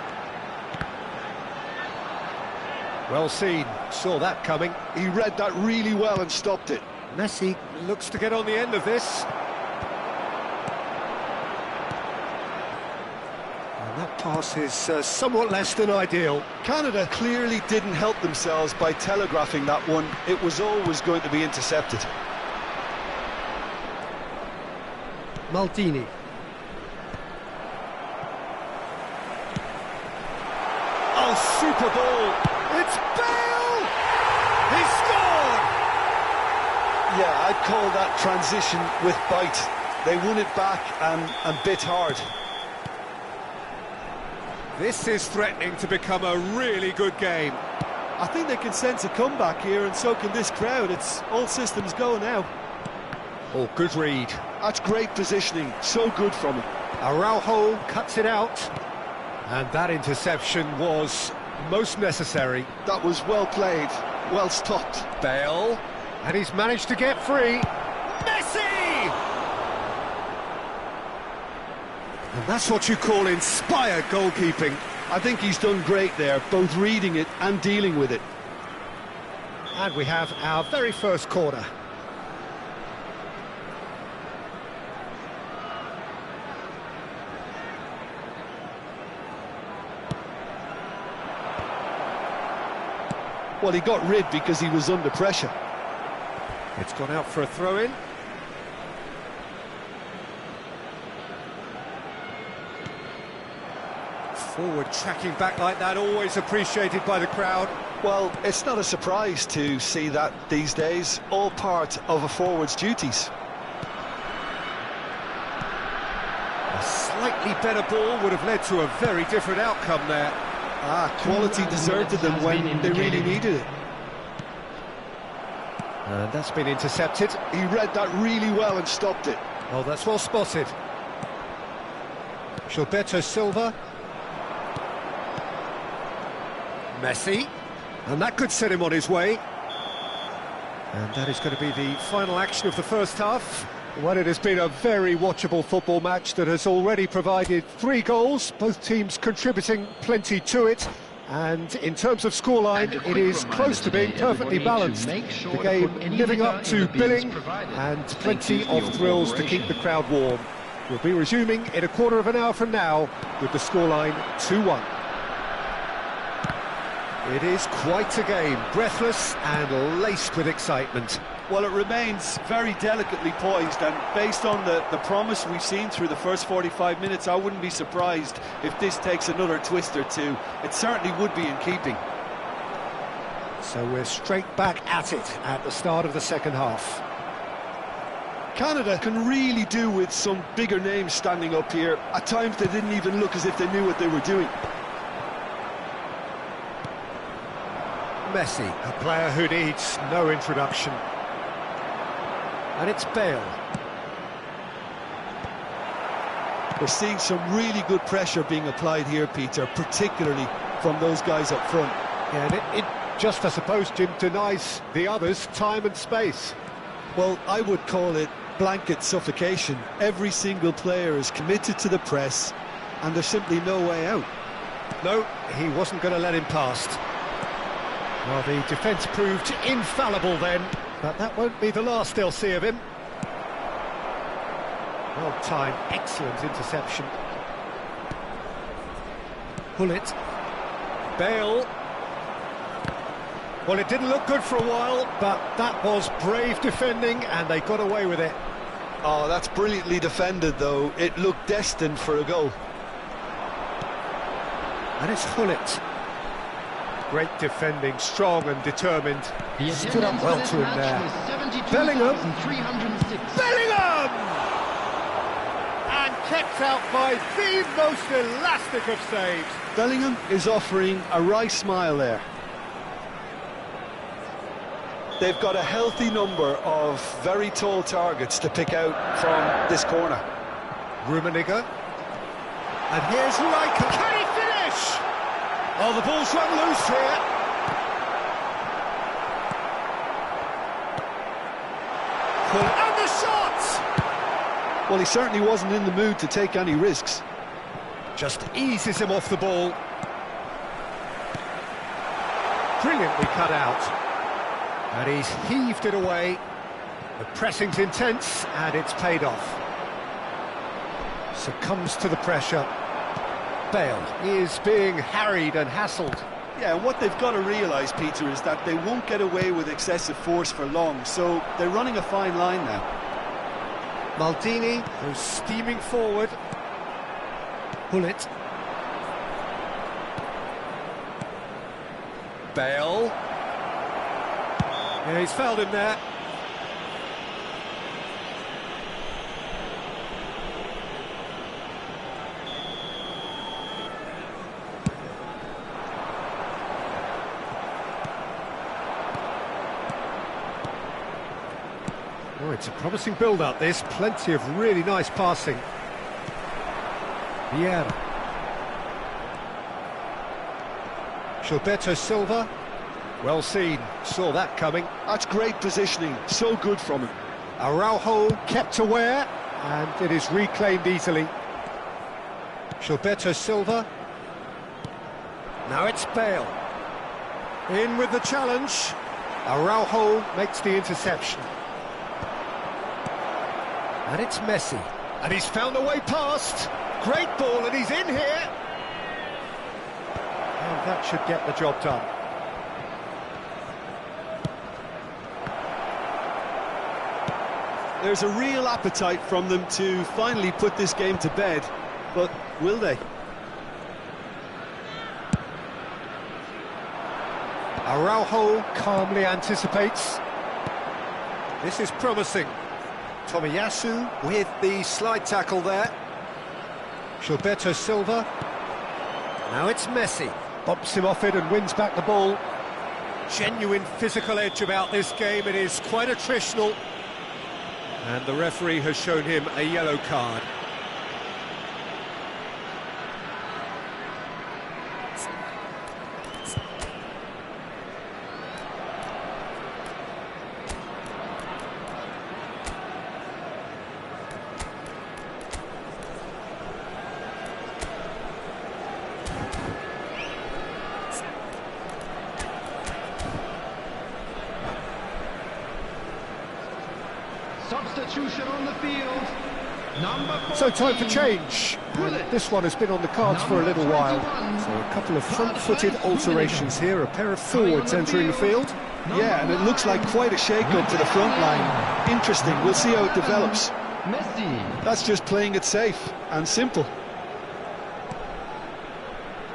Well seen, saw that coming. He read that really well and stopped it. Messi looks to get on the end of this. And that pass is somewhat less than ideal. Canada clearly didn't help themselves by telegraphing that one. It was always going to be intercepted. Maldini. Oh, super ball! It's Bale! He scored! Yeah, I'd call that transition with bite. They won it back and bit hard. This is threatening to become a really good game. I think they can sense a comeback here, and so can this crowd. It's all systems go now. Oh, good read. That's great positioning, so good from him. Araujo cuts it out. And that interception was most necessary. That was well played, well stopped. Bale, and he's managed to get free. Messi! And that's what you call inspired goalkeeping. I think he's done great there, both reading it and dealing with it. And we have our very first corner. Well, he got rid because he was under pressure. It's gone out for a throw-in. Forward tracking back like that, always appreciated by the crowd. Well, it's not a surprise to see that these days, all part of a forward's duties. A slightly better ball would have led to a very different outcome there. Quality deserted them when they really needed it. And that's been intercepted. He read that really well and stopped it. Oh, that's well spotted. Gilberto Silva. Messi. And that could set him on his way. And that is going to be the final action of the first half. Well, it has been a very watchable football match that has already provided 3 goals, both teams contributing plenty to it. And in terms of scoreline, it is close to being perfectly balanced. The game living up to billing and plenty of thrills to keep the crowd warm. We'll be resuming in a quarter of an hour from now with the scoreline 2-1. It is quite a game, breathless and laced with excitement. Well, it remains very delicately poised, and based on the promise we've seen through the first 45 minutes, I wouldn't be surprised if this takes another twist or two. It certainly would be in keeping. So we're straight back at it at the start of the second half. Canada can really do with some bigger names standing up here. At times they didn't even look as if they knew what they were doing. Messi, a player who needs no introduction. And it's Bale. We're seeing some really good pressure being applied here, Peter, particularly from those guys up front. Yeah, and it just, I suppose, Jim, denies the others time and space. Well, I would call it blanket suffocation. Every single player is committed to the press, and there's simply no way out. No, he wasn't going to let him past. Well, the defence proved infallible then, but that won't be the last they'll see of him. Well timed, excellent interception. Hullet. Bale. Well, it didn't look good for a while, but that was brave defending, and they got away with it. Oh, that's brilliantly defended, though. It looked destined for a goal. And it's Hullet. Great defending, strong and determined. Stood up well to him there. Bellingham! Bellingham! And kept out by the most elastic of saves. Bellingham is offering a wry smile there. They've got a healthy number of very tall targets to pick out from this corner. Rummenigge. And here's Riker. Can he finish? Oh, the ball's run loose here. And the shot! Well, he certainly wasn't in the mood to take any risks. Just eases him off the ball. Brilliantly cut out. And he's heaved it away. The pressing's intense, and it's paid off. Succumbs to the pressure. Bale is being harried and hassled. Yeah, what they've got to realise, Peter, is that they won't get away with excessive force for long, so they're running a fine line now. Maldini goes steaming forward. Hullet. Bale. Yeah, he's fouled him there. Oh, it's a promising build-up, this. Plenty of really nice passing. Vieira. Gilberto Silva. Well seen. Saw that coming. That's great positioning. So good from him. Araujo kept aware, and it is reclaimed easily. Gilberto Silva. Now it's Bale. In with the challenge. Araujo makes the interception. And it's Messi. And he's found a way past. Great ball, and he's in here. And that should get the job done. There's a real appetite from them to finally put this game to bed, but will they? Araujo calmly anticipates. This is promising. Tomiyasu with the slide tackle there. Gilberto Silva. Now it's Messi. Bumps him off it and wins back the ball. Genuine physical edge about this game. It is quite attritional. And the referee has shown him a yellow card. Substitution on the field. Number 14. So time for change. This one has been on the cards for a little while. So a couple of front-footed alterations here. A pair of forwards entering the field. Yeah, and it looks like quite a shake-up for the front line. Interesting, we'll see how it develops. Messi. That's just playing it safe and simple.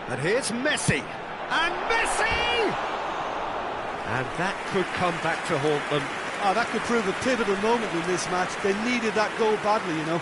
And here's Messi. And Messi! And that could come back to haunt them. Oh, that could prove a pivotal moment in this match. They needed that goal badly, you know.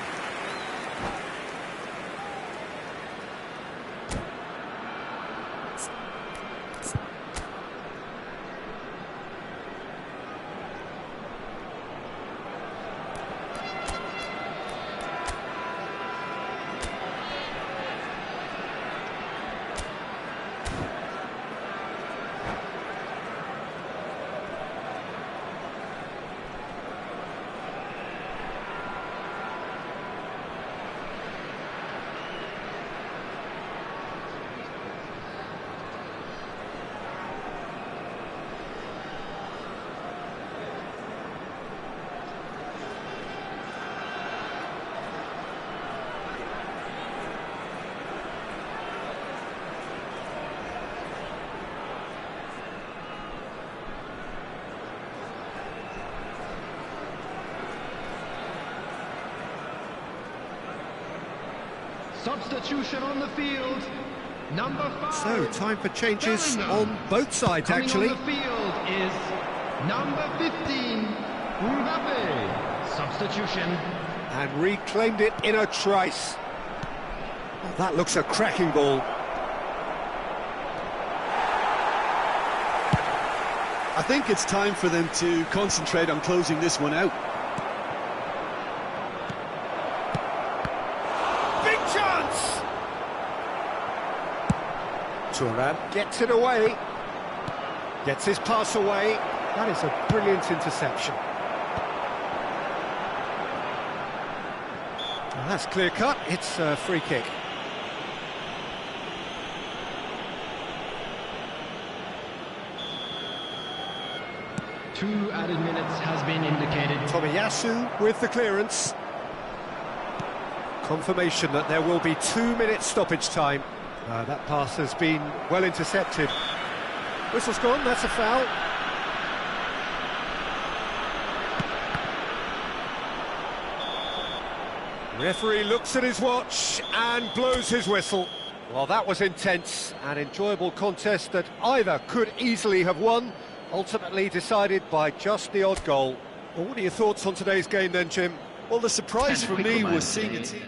Substitution on the field. Number 5. So time for changes on both sides, Coming actually. on the field is number 15, Mbappe. Substitution. And reclaimed it in a trice. Oh, that looks a cracking ball. I think it's time for them to concentrate on closing this one out. Big chance! Thuram gets it away. Gets his pass away. That is a brilliant interception. And that's clear cut. It's a free kick. Two added minutes has been indicated. Tomiyasu with the clearance. Confirmation that there will be 2 minutes stoppage time. That pass has been well intercepted. Whistle's gone, that's a foul. Referee looks at his watch and blows his whistle. Well, that was intense, an enjoyable contest that either could easily have won, ultimately decided by just the odd goal. Well, what are your thoughts on today's game then, Jim? Well, the surprise for me was seeing a team...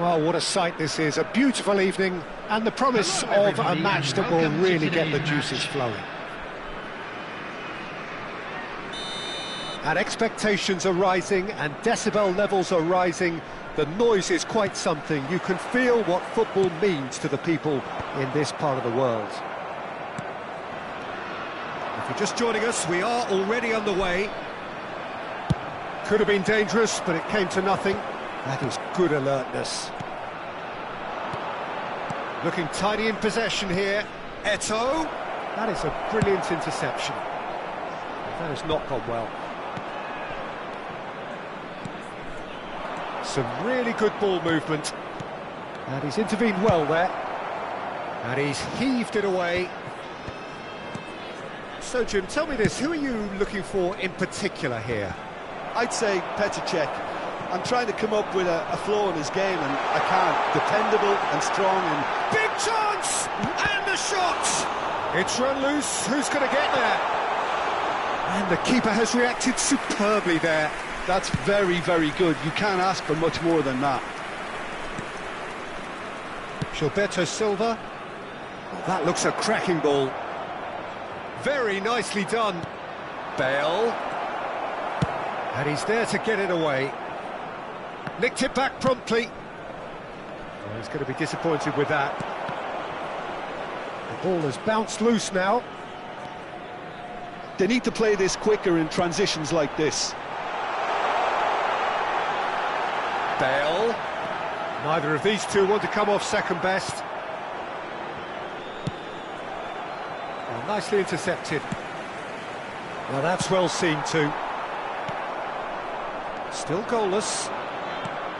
Well, what a sight this is. A beautiful evening and the promise of a match that will really get the juices flowing. And expectations are rising and decibel levels are rising. The noise is quite something. You can feel what football means to the people in this part of the world. If you're just joining us, we are already underway. Could have been dangerous, but it came to nothing. That is good alertness. Looking tidy in possession here. Eto'o. That is a brilliant interception. That has not gone well. Some really good ball movement. And he's intervened well there. And he's heaved it away. So, Jim, tell me this, who are you looking for in particular here? I'd say Petr Cech. I'm trying to come up with a flaw in his game, and I can't. Dependable and strong and... Big chance! And the shot! It's run loose, who's going to get there? And the keeper has reacted superbly there. That's very, very good. You can't ask for much more than that. Gilberto Silva. Oh, that looks a cracking ball. Very nicely done. Bale. And he's there to get it away. Nicked it back promptly. Oh, he's going to be disappointed with that. The ball has bounced loose now. They need to play this quicker in transitions like this. Bale. Neither of these two want to come off second best. Well, nicely intercepted. Well, that's well seen too. Still goalless.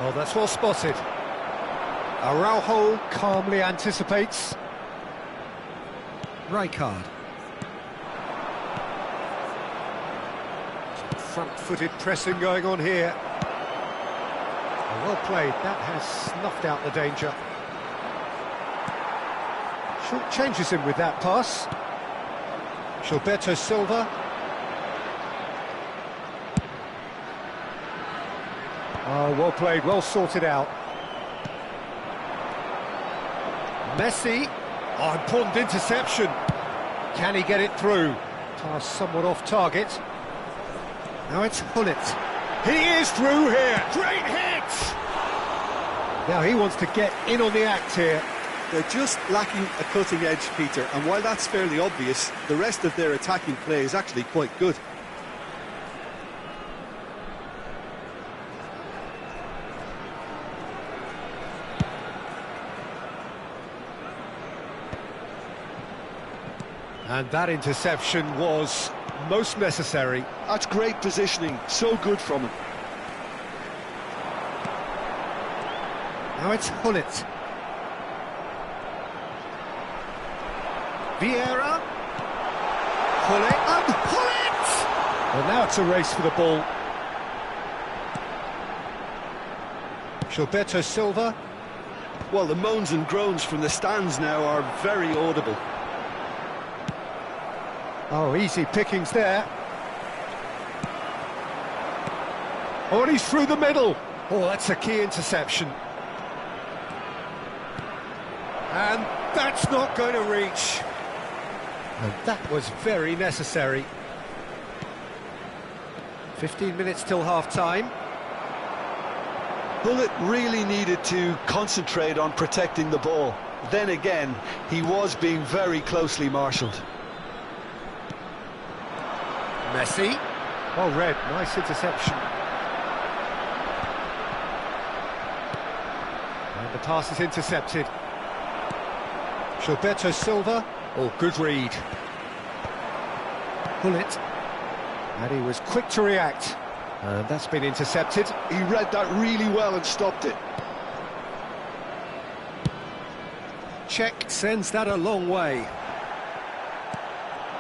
Oh, that's well spotted. Araujo calmly anticipates. Rijkaard. Front-footed pressing going on here. Well played, that has snuffed out the danger. Short changes him with that pass. Gilberto Silva. Oh, well played, well sorted out. Messi. Oh, important interception. Can he get it through? Pass somewhat off target. Now it's Hullet. He is through here. Great hit! Now he wants to get in on the act here. They're just lacking a cutting edge, Peter, and while that's fairly obvious, the rest of their attacking play is actually quite good. And that interception was most necessary. That's great positioning, so good from him. Now it's Hullet. Vieira. Hullet and Hullet! Well, now it's a race for the ball. Gilberto Silva. Well, the moans and groans from the stands now are very audible. Oh, easy pickings there. Oh, and he's through the middle. Oh, that's a key interception. And that's not going to reach. And that was very necessary. 15 minutes till half-time. Hullet really needed to concentrate on protecting the ball. Then again, he was being very closely marshalled. Messi. Oh, red, nice interception. And the pass is intercepted. Gilberto Silva. Oh, good read. Hullet. And he was quick to react. And that's been intercepted. He read that really well and stopped it. Cech sends that a long way.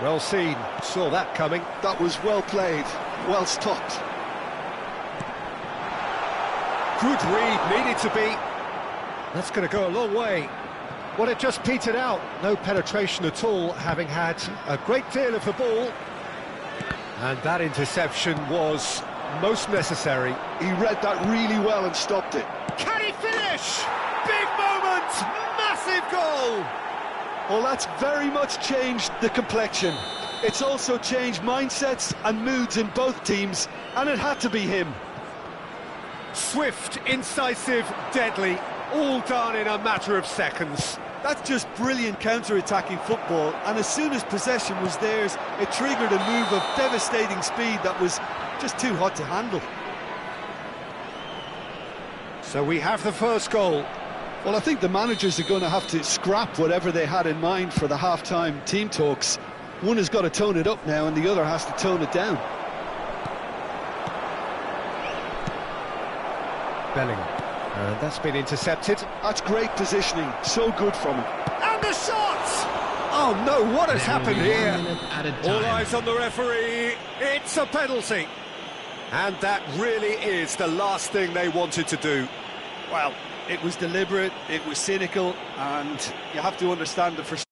Well seen, saw that coming. That was well played, well stopped. Good read, needed to be. That's going to go a long way. Well, it just petered out. No penetration at all, having had a great deal of the ball. And that interception was most necessary. He read that really well and stopped it. Can he finish? Big moment! Massive goal! Well, that's very much changed the complexion. It's also changed mindsets and moods in both teams, and it had to be him. Swift, incisive, deadly, all done in a matter of seconds. That's just brilliant counter-attacking football, and as soon as possession was theirs, it triggered a move of devastating speed that was just too hot to handle. So we have the first goal. Well, I think the managers are going to have to scrap whatever they had in mind for the half-time team talks. One has got to tone it up now, and the other has to tone it down. Bellingham. And that's been intercepted. That's great positioning, so good from him. And the shot! Oh no, what has happened here? All time. eyes on the referee. It's a penalty. And that really is the last thing they wanted to do. Well, it was deliberate, it was cynical, and you have to understand the frustration.